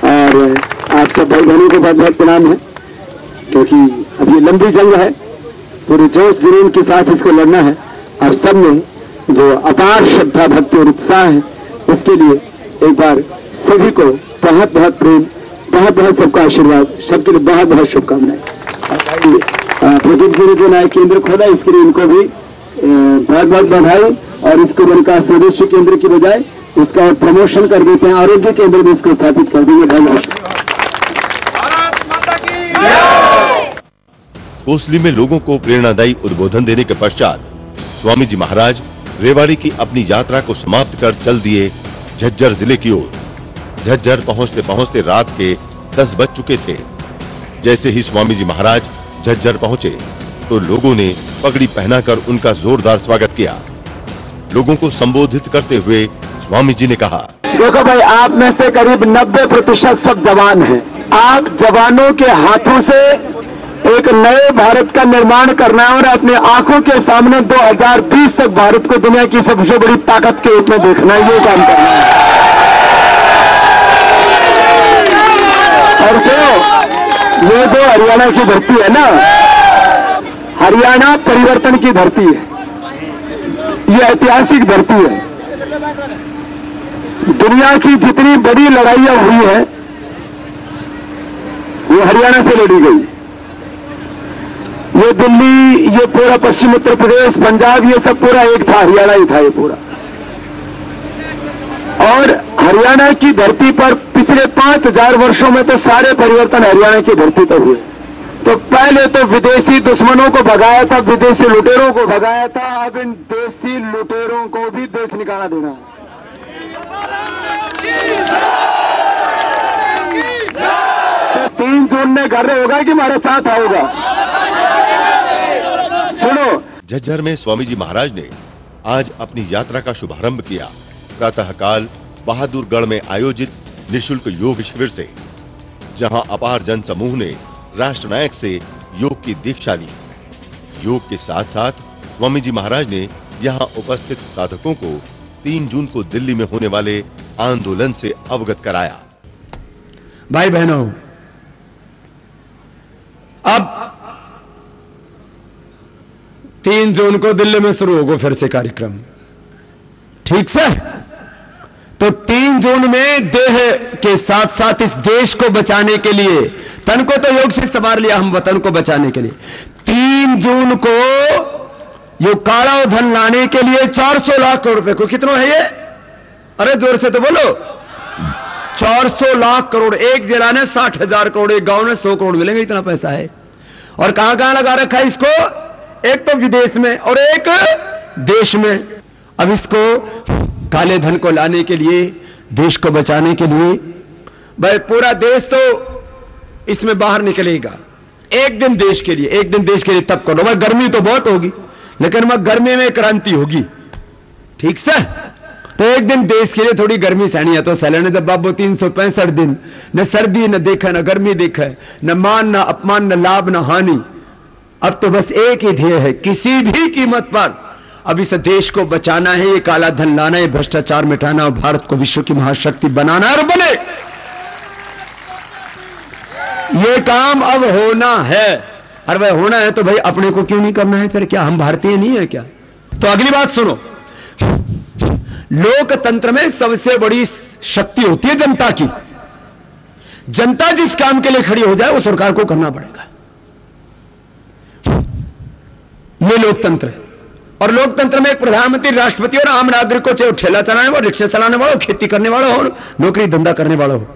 और आप सब भाई बहनों को बहुत बहुत प्रणाम है, क्योंकि अब ये लंबी जंग है, पूरे जोश जुनून के साथ इसको लड़ना है। और सब में जो अपार श्रद्धा भक्ति और उत्साह है, उसके लिए एक बार सभी को बहुत बहुत प्रेम, बहुत बहुत सबका आशीर्वाद, सबके लिए बहुत बहुत शुभकामनाएं। प्रदीप जी ने जो नया केंद्र खोला इसके लिए इनको भी बहुत बहुत बधाई। और इसको उनका स्वदेशी केंद्र की बजाय इसका प्रमोशन कर देते हैं, आरोग्य केंद्र में इसको स्थापित कर देंगे। कोसली में लोगों को प्रेरणादायी उद्बोधन देने के पश्चात स्वामी जी महाराज रेवाड़ी की अपनी यात्रा को समाप्त कर चल दिए झज्जर जिले की ओर। झज्जर पहुंचते पहुंचते रात के 10 बज चुके थे। जैसे ही स्वामी जी महाराज झज्जर पहुंचे तो लोगों ने पगड़ी पहनाकर उनका जोरदार स्वागत किया। लोगों को संबोधित करते हुए स्वामी जी ने कहा, देखो भाई, आप में से करीब 90% सब जवान हैं। आप जवानों के हाथों से एक नए भारत का निर्माण करना है और अपने आंखों के सामने 2020 तक भारत को दुनिया की सबसे बड़ी ताकत के रूप में देखना है, ये काम करना है। और जो ये जो हरियाणा की धरती है ना, हरियाणा परिवर्तन की धरती है, ये ऐतिहासिक धरती है। दुनिया की जितनी बड़ी लड़ाइयां हुई है वो हरियाणा से लड़ी गई। ये दिल्ली, ये पूरा पश्चिम उत्तर प्रदेश, पंजाब, ये सब पूरा एक था, हरियाणा ही था ये पूरा। और हरियाणा की धरती पर पिछले 5000 वर्षों में तो सारे परिवर्तन हरियाणा की धरती पर हुए। तो पहले तो विदेशी दुश्मनों को भगाया था, विदेशी लुटेरों को भगाया था, अब इन देशी लुटेरों को भी देश निकाला देना है। तो 3 जून में घर होगा कि हमारे साथ आओगा? सुनो, झज्जर में स्वामी जी महाराज ने आज अपनी यात्रा का शुभारंभ किया। प्रातःकाल बहादुरगढ़ में आयोजित निःशुल्क योग शिविर से, जहां अपार जन समूह ने राष्ट्रनायक से योग की दीक्षा ली। योग के साथ साथ स्वामी जी महाराज ने यहां उपस्थित साधकों को 3 जून को दिल्ली में होने वाले आंदोलन से अवगत कराया। भाई बहनों, अब 3 जून को दिल्ली में शुरू होगा फिर से कार्यक्रम, ठीक से? तो 3 जून में देह के साथ साथ इस देश को बचाने के लिए, तन को तो योग से संवार लिया हम, वतन को बचाने के लिए 3 जून को ये काला धन लाने के लिए 400 लाख करोड़ रुपए को, कितना है ये? अरे जोर से तो बोलो। 400 लाख करोड़, एक जिला ने 60,000 करोड़, एक गांव में 100 करोड़ मिलेंगे, इतना पैसा है। और कहां कहां लगा रखा है इसको? एक तो विदेश में और एक देश में। अब इसको काले धन को लाने के लिए, देश को बचाने के लिए, भाई पूरा देश तो इसमें बाहर निकलेगा। एक दिन देश के लिए, एक दिन देश के लिए तब करो। भाई गर्मी तो बहुत होगी, लेकिन वह गर्मी में क्रांति होगी, ठीक से? तो एक दिन देश के लिए थोड़ी गर्मी सहनी है तो सहले ने। जब बाबू 365 दिन न सर्दी न देखा, न गर्मी देखा, न मान न अपमान, न लाभ न हानि। अब तो बस एक ही ध्येय है, किसी भी कीमत पर अब इस देश को बचाना है, ये काला धन लाना है, भ्रष्टाचार मिटाना और भारत को विश्व की महाशक्ति बनाना और बने। ये काम अब होना है। और वह होना है तो भाई अपने को क्यों नहीं करना है? फिर क्या हम भारतीय नहीं है क्या? तो अगली बात सुनो, लोकतंत्र में सबसे बड़ी शक्ति होती है जनता की। जनता जिस काम के लिए खड़ी हो जाए वो सरकार को करना पड़ेगा। ये लोकतंत्र है। और लोकतंत्र में एक प्रधानमंत्री, राष्ट्रपति और आम नागरिक को, चाहे ठेला चलाने वाला, रिक्शा चलाने वाला हो, खेती करने वाला हो, नौकरी धंधा करने वाला हो,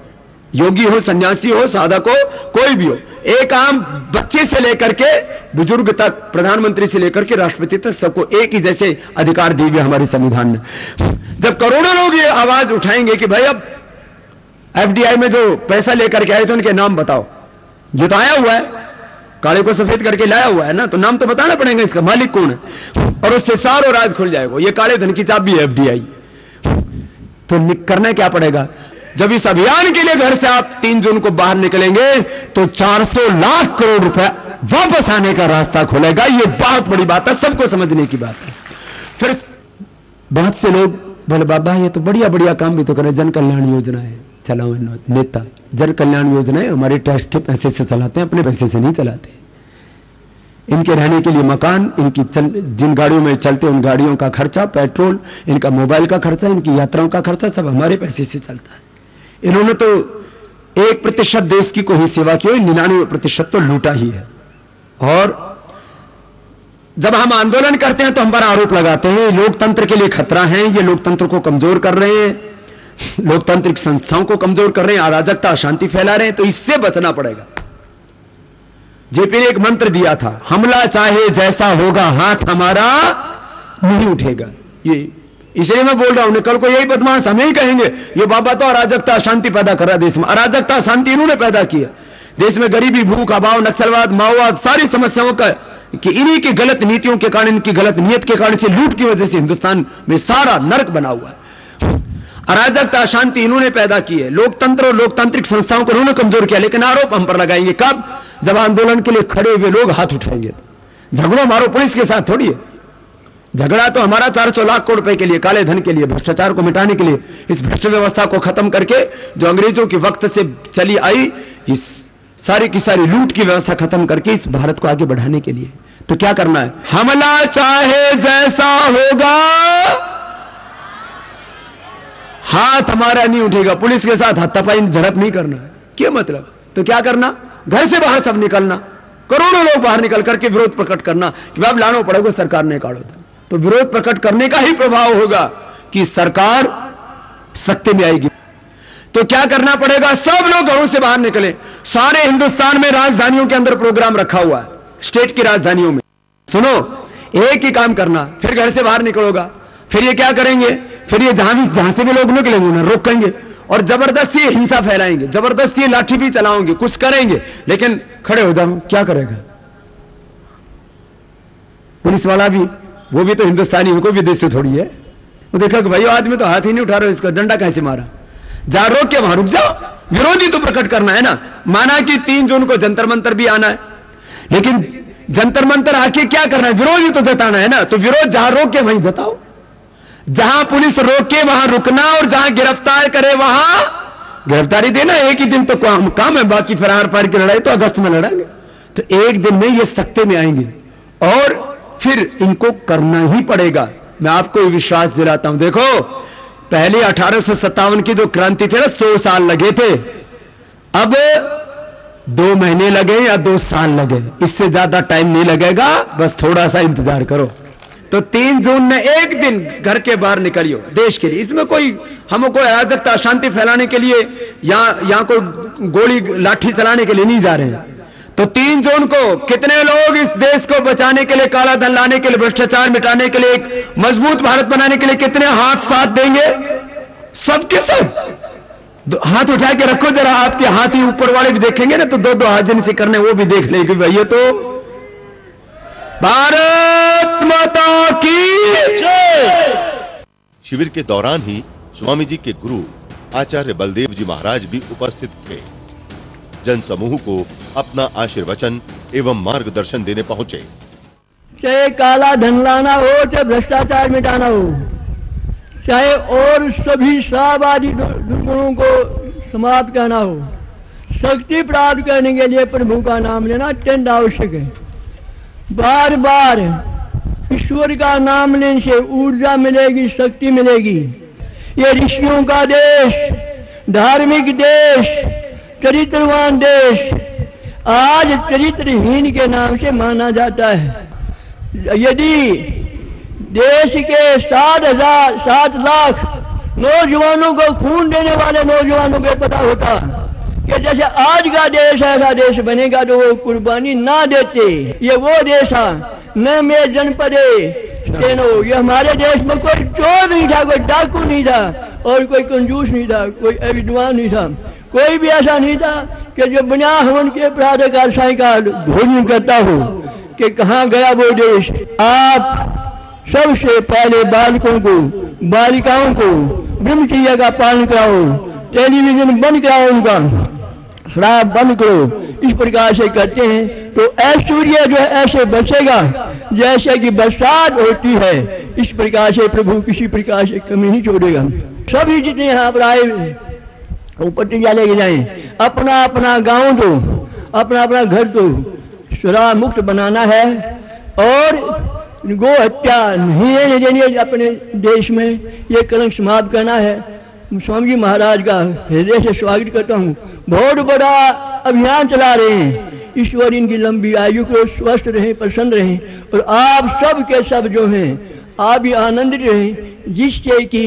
योगी हो, सन्यासी हो, साधक हो, कोई भी हो, एक आम बच्चे से लेकर के बुजुर्ग तक, प्रधानमंत्री से लेकर के राष्ट्रपति तक, सबको एक ही जैसे अधिकार दिए गए हमारे संविधान में। जब करोड़ों लोग ये आवाज उठाएंगे कि भाई अब एफडीआई में जो पैसा लेकर के आए थे उनके नाम बताओ, जो तो आया हुआ है, काले को सफेद करके लाया हुआ है ना, तो नाम तो बताना पड़ेगा, इसका मालिक कौन है, और उससे सारो राज खुल जाएगा। ये काले धन की चाबी है एफडीआई। तो करना क्या पड़ेगा? जब इस अभियान के लिए घर से आप 3 जून को बाहर निकलेंगे तो 400 लाख करोड़ रुपए वापस आने का रास्ता खुलेगा। ये बहुत बड़ी बात है, सबको समझने की बात है। फिर बहुत से लोग बोले बाबा ये तो बढ़िया बढ़िया काम भी तो करे, जन कल्याण योजना है, चलाओ नेता, जन कल्याण योजना है, हमारे टैक्स के पैसे से चलाते हैं, अपने पैसे से नहीं चलाते। इनके रहने के लिए मकान, इनकी जिन गाड़ियों में चलते उन गाड़ियों का खर्चा, पेट्रोल, इनका मोबाइल का खर्चा, इनकी यात्राओं का खर्चा सब हमारे पैसे से चलता है। इन्होंने तो 1% देश की कोई सेवा की हो, 99% तो लूटा ही है। और जब हम आंदोलन करते हैं तो हम पर आरोप लगाते हैं लोकतंत्र के लिए खतरा है, ये लोकतंत्र को कमजोर कर रहे हैं, लोकतांत्रिक संस्थाओं को कमजोर कर रहे हैं, अराजकता अशांति फैला रहे हैं। तो इससे बचना पड़ेगा। जेपी ने एक मंत्र दिया था, हमला चाहे जैसा होगा, हाथ हमारा नहीं उठेगा। ये इसलिए मैं बोल रहा हूं, कल को यही बदमाश हमें ही कहेंगे ये बाबा तो अराजकता अशांति पैदा कर रहा है देश में। अराजकता अशांति इन्होंने पैदा की है देश में। गरीबी, भूख, अभाव, नक्सलवाद, माओवाद, सारी समस्याओं का कि इन्हीं की गलत नीतियों के कारण, इनकी गलत नीयत के कारण से, लूट की वजह से हिंदुस्तान में सारा नर्क बना हुआ है। अराजकता अशांति इन्होंने पैदा की है। लोकतंत्र और लोकतांत्रिक संस्थाओं को इन्होंने कमजोर किया। लेकिन आरोप हम पर लगाएंगे कब? जब आंदोलन के लिए खड़े हुए लोग हाथ उठाएंगे। झगड़ो मारो पुलिस के साथ थोड़ी है, झगड़ा तो हमारा 400 लाख करोड़ रुपए के लिए, काले धन के लिए, भ्रष्टाचार को मिटाने के लिए, इस भ्रष्ट व्यवस्था को खत्म करके जो अंग्रेजों के वक्त से चली आई इस सारी की सारी लूट की व्यवस्था खत्म करके इस भारत को आगे बढ़ाने के लिए। तो क्या करना है? हमला चाहे जैसा होगा, हाथ हमारा नहीं उठेगा। पुलिस के साथ हाथापाई झड़प नहीं करना है। क्या मतलब? तो क्या करना? घर से बाहर सब निकलना, करोड़ों लोग बाहर निकल करके विरोध प्रकट करना कि अब लाना पड़ेगा, सरकार ने काढ़ो। तो विरोध प्रकट करने का ही प्रभाव होगा कि सरकार सत्ते में आएगी। तो क्या करना पड़ेगा? सब लोग घरों से बाहर निकले। सारे हिंदुस्तान में राजधानियों के अंदर प्रोग्राम रखा हुआ है, स्टेट की राजधानियों में। सुनो, एक ही काम करना, फिर घर से बाहर निकलोगा, फिर ये क्या करेंगे? फिर ये जहां से भी लोग निकलेंगे उन्हें रोकेंगे और जबरदस्ती हिंसा फैलाएंगे, जबरदस्ती लाठी भी चलाओगे, कुछ करेंगे, लेकिन खड़े हो जाओ, क्या करेगा? पुलिस वाला भी, वो भी तो हिंदुस्तानी है, कोई विदेश से थोड़ी है। वो देखा कि भाई आदमी तो हाथ ही नहीं उठा रहा, इसका डंडा कैसे मारा? जा रोक के वहां रुक जाओ, विरोधी तो प्रकट करना है ना। माना कि 3 जून को जंतर मंतर भी आना है, लेकिन जंतर मंतर आके क्या करना है? विरोधी तो जताना है ना। तो विरोध जहां रोक के वहीं जताओ, जहां पुलिस रोके वहां रुकना, और जहां गिरफ्तार करे वहां गिरफ्तारी देना। एक ही दिन तो काम है, बाकी फरार पार की लड़ाई तो अगस्त में लड़ेंगे। तो एक दिन में ये सख्ते में आएंगे और फिर इनको करना ही पड़ेगा। मैं आपको ये विश्वास दिलाता हूं। देखो, पहले 1857 की जो क्रांति थी ना, 100 साल लगे थे, अब 2 महीने लगे या 2 साल लगे, इससे ज्यादा टाइम नहीं लगेगा, बस थोड़ा सा इंतजार करो। तो 3 जून ने एक दिन घर के बाहर निकलियो देश के लिए। इसमें कोई हमको अराजकता अशांति फैलाने के लिए या कोई गोली लाठी चलाने के लिए नहीं जा रहे हैं। तो 3 जून को कितने लोग इस देश को बचाने के लिए, काला धन लाने के लिए, भ्रष्टाचार मिटाने के लिए, एक मजबूत भारत बनाने के लिए कितने हाथ साथ देंगे? सबके सब हाथ उठा के रखो जरा। आपके हाथ ही ऊपर वाले भी देखेंगे ना, तो 2-2 हाथ जिनसे करने वो भी देख लेंगे भाई ये तो भारत माता की जय। शिविर के दौरान ही स्वामी जी के गुरु आचार्य बलदेव जी महाराज भी उपस्थित थे। जन समूह को अपना आशीर्वचन एवं मार्गदर्शन देने पहुंचे। चाहे काला धन लाना हो, चाहे भ्रष्टाचार मिटाना हो, चाहे और सभी सावादी दुर्गुणों को समाप्त करना हो, शक्ति प्राप्त करने के लिए प्रभु का नाम लेना अत्यंत आवश्यक है। बार बार ईश्वर का नाम लेने से ऊर्जा मिलेगी, शक्ति मिलेगी। ये ऋषियों का देश, धार्मिक देश, चरित्रवान देश आज चरित्रहीन के नाम से माना जाता है। यदि देश के 7 लाख नौजवानों को खून देने वाले नौजवानों को पता होता कि जैसे आज का देश ऐसा देश बनेगा, तो वो कुर्बानी ना देते। ये वो देश न में जनपदे स्टेनो, ये हमारे देश में कोई चोर नहीं था, कोई डाकू नहीं था, और कोई कंजूस नहीं था, कोई अविद्वान नहीं था, कोई भी ऐसा नहीं था कि जो बिना हवन के प्रातःकाल सायंकाल भोजन करता हो। कि कहाँ गया वो देश? आप सबसे पहले बालकों को, बालिकाओं को ब्रह्मचर्य का पालन कराओ, टेलीविजन बंद कराओ, उनका शराब बंद करो। इस प्रकार से करते हैं तो ऐश्वर्य जो है ऐसे बचेगा जैसे कि बरसात होती है। इस प्रकार से प्रभु किसी प्रकार से कमी नहीं छोड़ेगा। सभी जितने यहाँ पर आए प्रतिज्ञा लेके जाएं, अपना अपना गांव तो, अपना अपना घर तो शराब मुक्त बनाना है और गो हत्या नहीं रहने देनी है अपने देश में। ये कलंक समाप्त करना है। स्वामी जी महाराज का हृदय से स्वागत करता हूँ। बहुत बड़ा अभियान चला रहे हैं। ईश्वर इनकी लंबी आयु को स्वस्थ रहें, प्रसन्न रहें, और आप सब के सब जो हैं आप भी आनंदित रहें, जिससे कि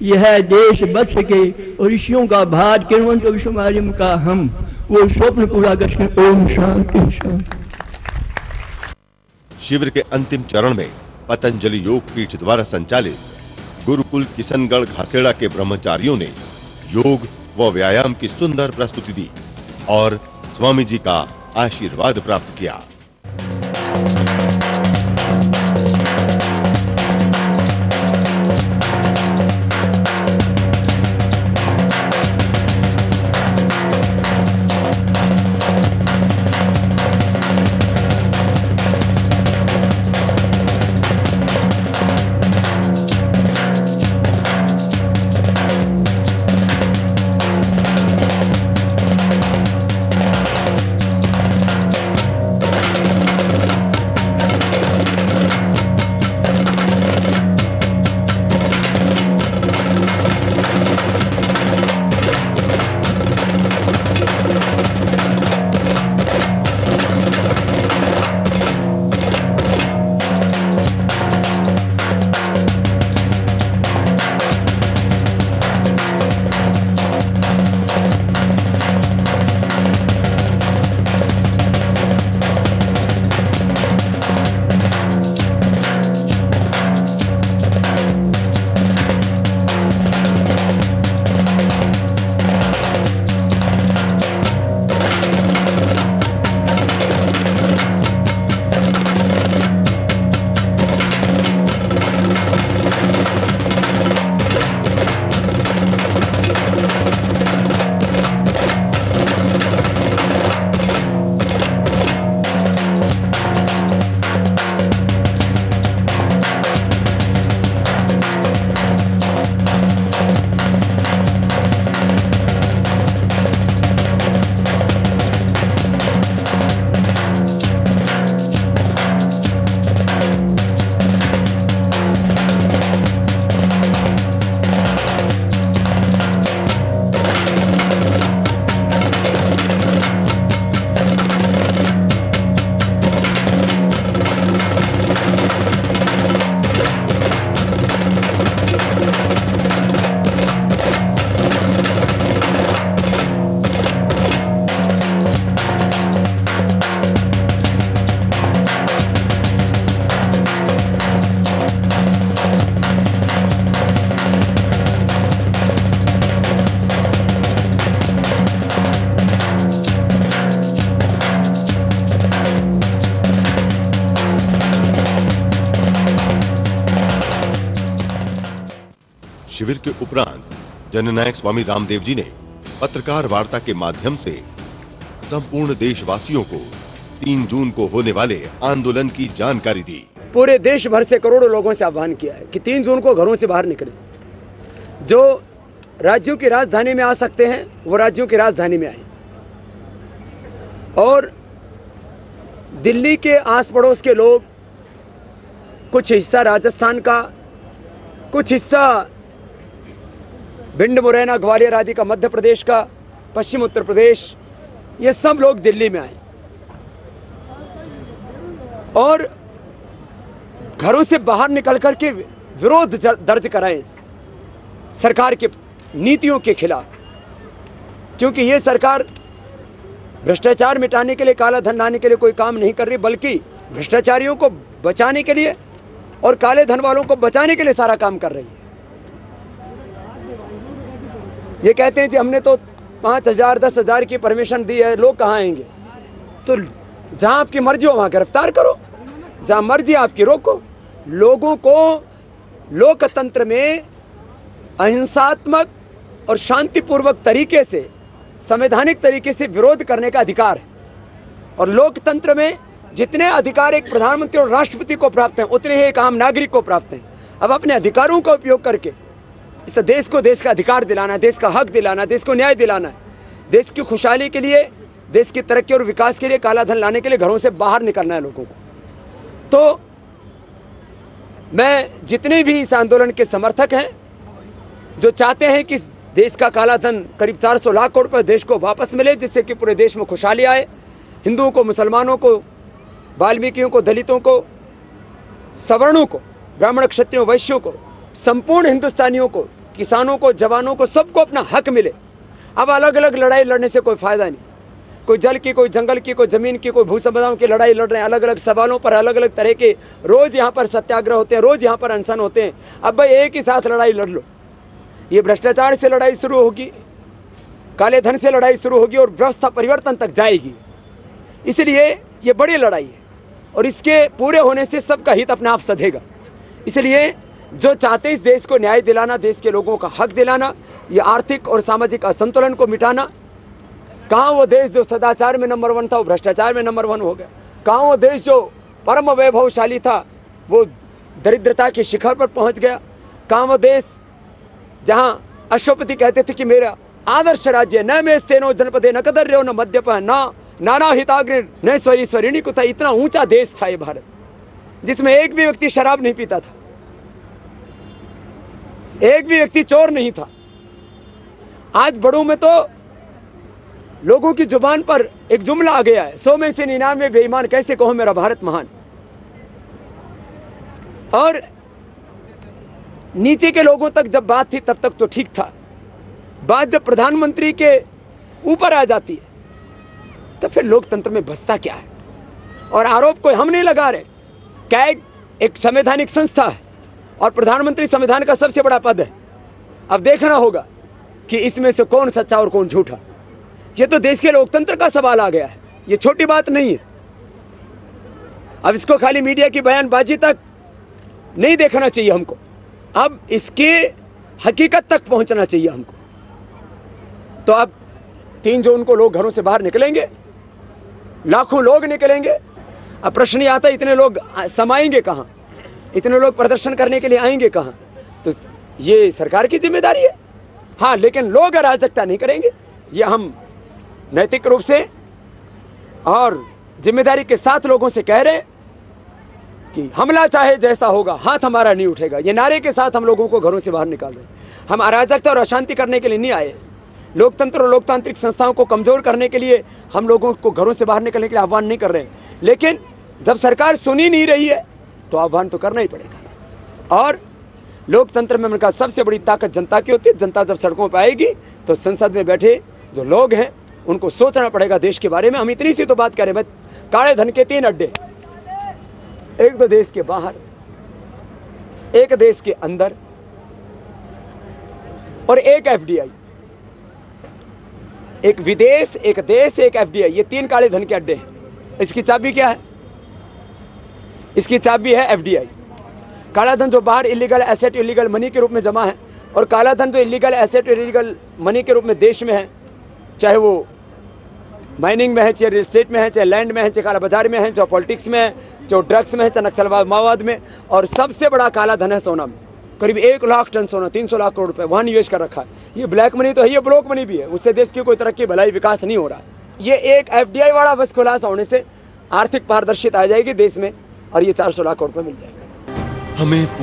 यह देश बच सके और ऋषियों का भात किरणवंत विश्वमार्यम का हम वो स्वप्न पूरा कर सकें। ओम शांति शांति। शिविर के अंतिम चरण में पतंजलि योग पीठ द्वारा संचालित गुरुकुल किशनगढ़ घासेड़ा के ब्रह्मचारियों ने योग व व्यायाम की सुंदर प्रस्तुति दी और स्वामी जी का आशीर्वाद प्राप्त किया। शिविर के उपरांत जननायक स्वामी रामदेव जी ने पत्रकार वार्ता के माध्यम से संपूर्ण देशवासियों को 3 जून को होने वाले आंदोलन की जानकारी दी। पूरे देश भर से करोड़ों लोगों से आह्वान किया है कि 3 जून को घरों से बाहर निकलें। जो राज्यों की राजधानी में आ सकते हैं वो राज्यों की राजधानी में आए, और दिल्ली के आस पड़ोस के लोग, कुछ हिस्सा राजस्थान का, कुछ हिस्सा भिंड, मुरैना, ग्वालियर आदि का, मध्य प्रदेश का, पश्चिम उत्तर प्रदेश, ये सब लोग दिल्ली में आए और घरों से बाहर निकल कर के विरोध दर्ज कराएं सरकार के नीतियों के खिलाफ, क्योंकि ये सरकार भ्रष्टाचार मिटाने के लिए, काला धन लाने के लिए कोई काम नहीं कर रही, बल्कि भ्रष्टाचारियों को बचाने के लिए और काले धन वालों को बचाने के लिए सारा काम कर रही है। ये कहते हैं कि हमने तो 5,000 10,000 की परमिशन दी है, लोग कहाँ आएंगे? तो जहाँ आपकी मर्जी हो वहाँ गिरफ्तार करो, जहाँ मर्जी आपकी रोको। लोगों को लोकतंत्र में अहिंसात्मक और शांतिपूर्वक तरीके से, संवैधानिक तरीके से विरोध करने का अधिकार है, और लोकतंत्र में जितने अधिकार एक प्रधानमंत्री और राष्ट्रपति को प्राप्त हैं उतने ही एक आम नागरिक को प्राप्त हैं। अब अपने अधिकारों का उपयोग करके इस देश को देश का अधिकार दिलाना है, देश का हक दिलाना है, देश को न्याय दिलाना है, देश की खुशहाली के लिए, देश की तरक्की और विकास के लिए, काला धन लाने के लिए घरों से बाहर निकलना है लोगों को। तो मैं जितने भी इस आंदोलन के समर्थक हैं, जो चाहते हैं कि देश का काला धन करीब 400 लाख करोड़ रुपए देश को वापस मिले, जिससे कि पूरे देश में खुशहाली आए, हिंदुओं को, मुसलमानों को, वाल्मीकियों को, दलितों को, सवर्णों को, ब्राह्मण, क्षत्रियों, वैश्यों को, संपूर्ण हिंदुस्तानियों को, किसानों को, जवानों को, सबको अपना हक मिले। अब अलग अलग लड़ाई लड़ने से कोई फायदा नहीं। कोई जल की, कोई जंगल की, कोई जमीन की, कोई भू संपदाओं की लड़ाई लड़ रहे हैं, अलग अलग सवालों पर अलग अलग तरह के रोज यहाँ पर सत्याग्रह होते हैं, रोज यहाँ पर अनशन होते हैं। अब भाई एक ही साथ लड़ाई लड़ लो। ये भ्रष्टाचार से लड़ाई शुरू होगी, काले धन से लड़ाई शुरू होगी और व्यवस्था परिवर्तन तक जाएगी। इसलिए ये बड़ी लड़ाई है और इसके पूरे होने से सबका हित अपने आप सधेगा। इसलिए जो चाहते इस देश को न्याय दिलाना, देश के लोगों का हक दिलाना, ये आर्थिक और सामाजिक असंतुलन को मिटाना, कहाँ वो देश जो सदाचार में नंबर 1 था वो भ्रष्टाचार में नंबर 1 हो गया? कहाँ वो देश जो परम वैभवशाली था वो दरिद्रता के शिखर पर पहुंच गया? कहाँ वो देश जहाँ अश्वपति कहते थे कि मेरा आदर्श राज्य न में सेनो जनपदे न कदर्यो न मद्यप न नाना हिताग्नि न स्वरिणी को था। इतना ऊंचा देश था ये भारत, जिसमें एक भी व्यक्ति शराब नहीं पीता था, एक भी व्यक्ति चोर नहीं था। आज बड़ों में तो लोगों की जुबान पर एक जुमला आ गया है, 100 में से 99 बेईमान, कैसे कहो मेरा भारत महान। और नीचे के लोगों तक जब बात थी तब तक तो ठीक था, बात जब प्रधानमंत्री के ऊपर आ जाती है तो फिर लोकतंत्र में बचता क्या है? और आरोप कोई हम नहीं लगा रहे, क्या एक संवैधानिक संस्था है और प्रधानमंत्री संविधान का सबसे बड़ा पद है। अब देखना होगा कि इसमें से कौन सच्चा और कौन झूठा। ये तो देश के लोकतंत्र का सवाल आ गया है, ये छोटी बात नहीं है। अब इसको खाली मीडिया की बयानबाजी तक नहीं देखना चाहिए हमको, अब इसके हकीकत तक पहुंचना चाहिए हमको। तो अब 3 जून को लोग घरों से बाहर निकलेंगे, लाखों लोग निकलेंगे। अब प्रश्न ये आता है, इतने लोग समाएंगे कहाँ, इतने लोग प्रदर्शन करने के लिए आएंगे कहाँ? तो ये सरकार की जिम्मेदारी है। हाँ, लेकिन लोग अराजकता नहीं करेंगे, ये हम नैतिक रूप से और जिम्मेदारी के साथ लोगों से कह रहे हैं कि हमला चाहे जैसा होगा, हाथ हमारा नहीं उठेगा। ये नारे के साथ हम लोगों को घरों से बाहर निकाल रहे हैं। हम अराजकता और अशांति करने के लिए नहीं आए, लोकतंत्र और लोकतांत्रिक संस्थाओं को कमजोर करने के लिए हम लोगों को घरों से बाहर निकलने के लिए आह्वान नहीं कर रहे हैं। लेकिन जब सरकार सुन ही नहीं रही है तो आह्वान तो करना ही पड़ेगा। और लोकतंत्र में उनका सबसे बड़ी ताकत जनता की होती है। जनता जब सड़कों पर आएगी तो संसद में बैठे जो लोग हैं उनको सोचना पड़ेगा देश के बारे में। हम इतनी सी तो बात करें, भाई काले धन के 3 अड्डे, एक तो देश के बाहर, एक देश के अंदर और एक एफडीआई। एक विदेश, एक देश, एक एफडीआई, ये 3 काले धन के अड्डे हैं। इसकी चाबी क्या है? इसकी चाबी है एफडीआई। काला धन जो बाहर इलीगल एसेट, इलीगल मनी के रूप में जमा है, और काला धन जो इलीगल एसेट, इलीगल मनी के रूप में देश में है, चाहे वो माइनिंग में है, चाहे रियल एस्टेट में है, चाहे लैंड में है, चाहे काला बाजार में है, चाहे पॉलिटिक्स में है, चाहे ड्रग्स में है, चाहे नक्सलवाद माओवाद में, और सबसे बड़ा काला धन है सोना में। करीब 1 लाख टन सोना, 300 लाख करोड़ रुपए वहाँ निवेश कर रखा है। ये ब्लैक मनी तो है, ये ब्लॉक मनी भी है, उससे देश की कोई तरक्की भलाई विकास नहीं हो रहा है। ये एक FDI वाला बस खुलासा होने से आर्थिक पारदर्शिता आ जाएगी देश में, और ये 400 लाख करोड़ रुपए मिल जाएगा। हमें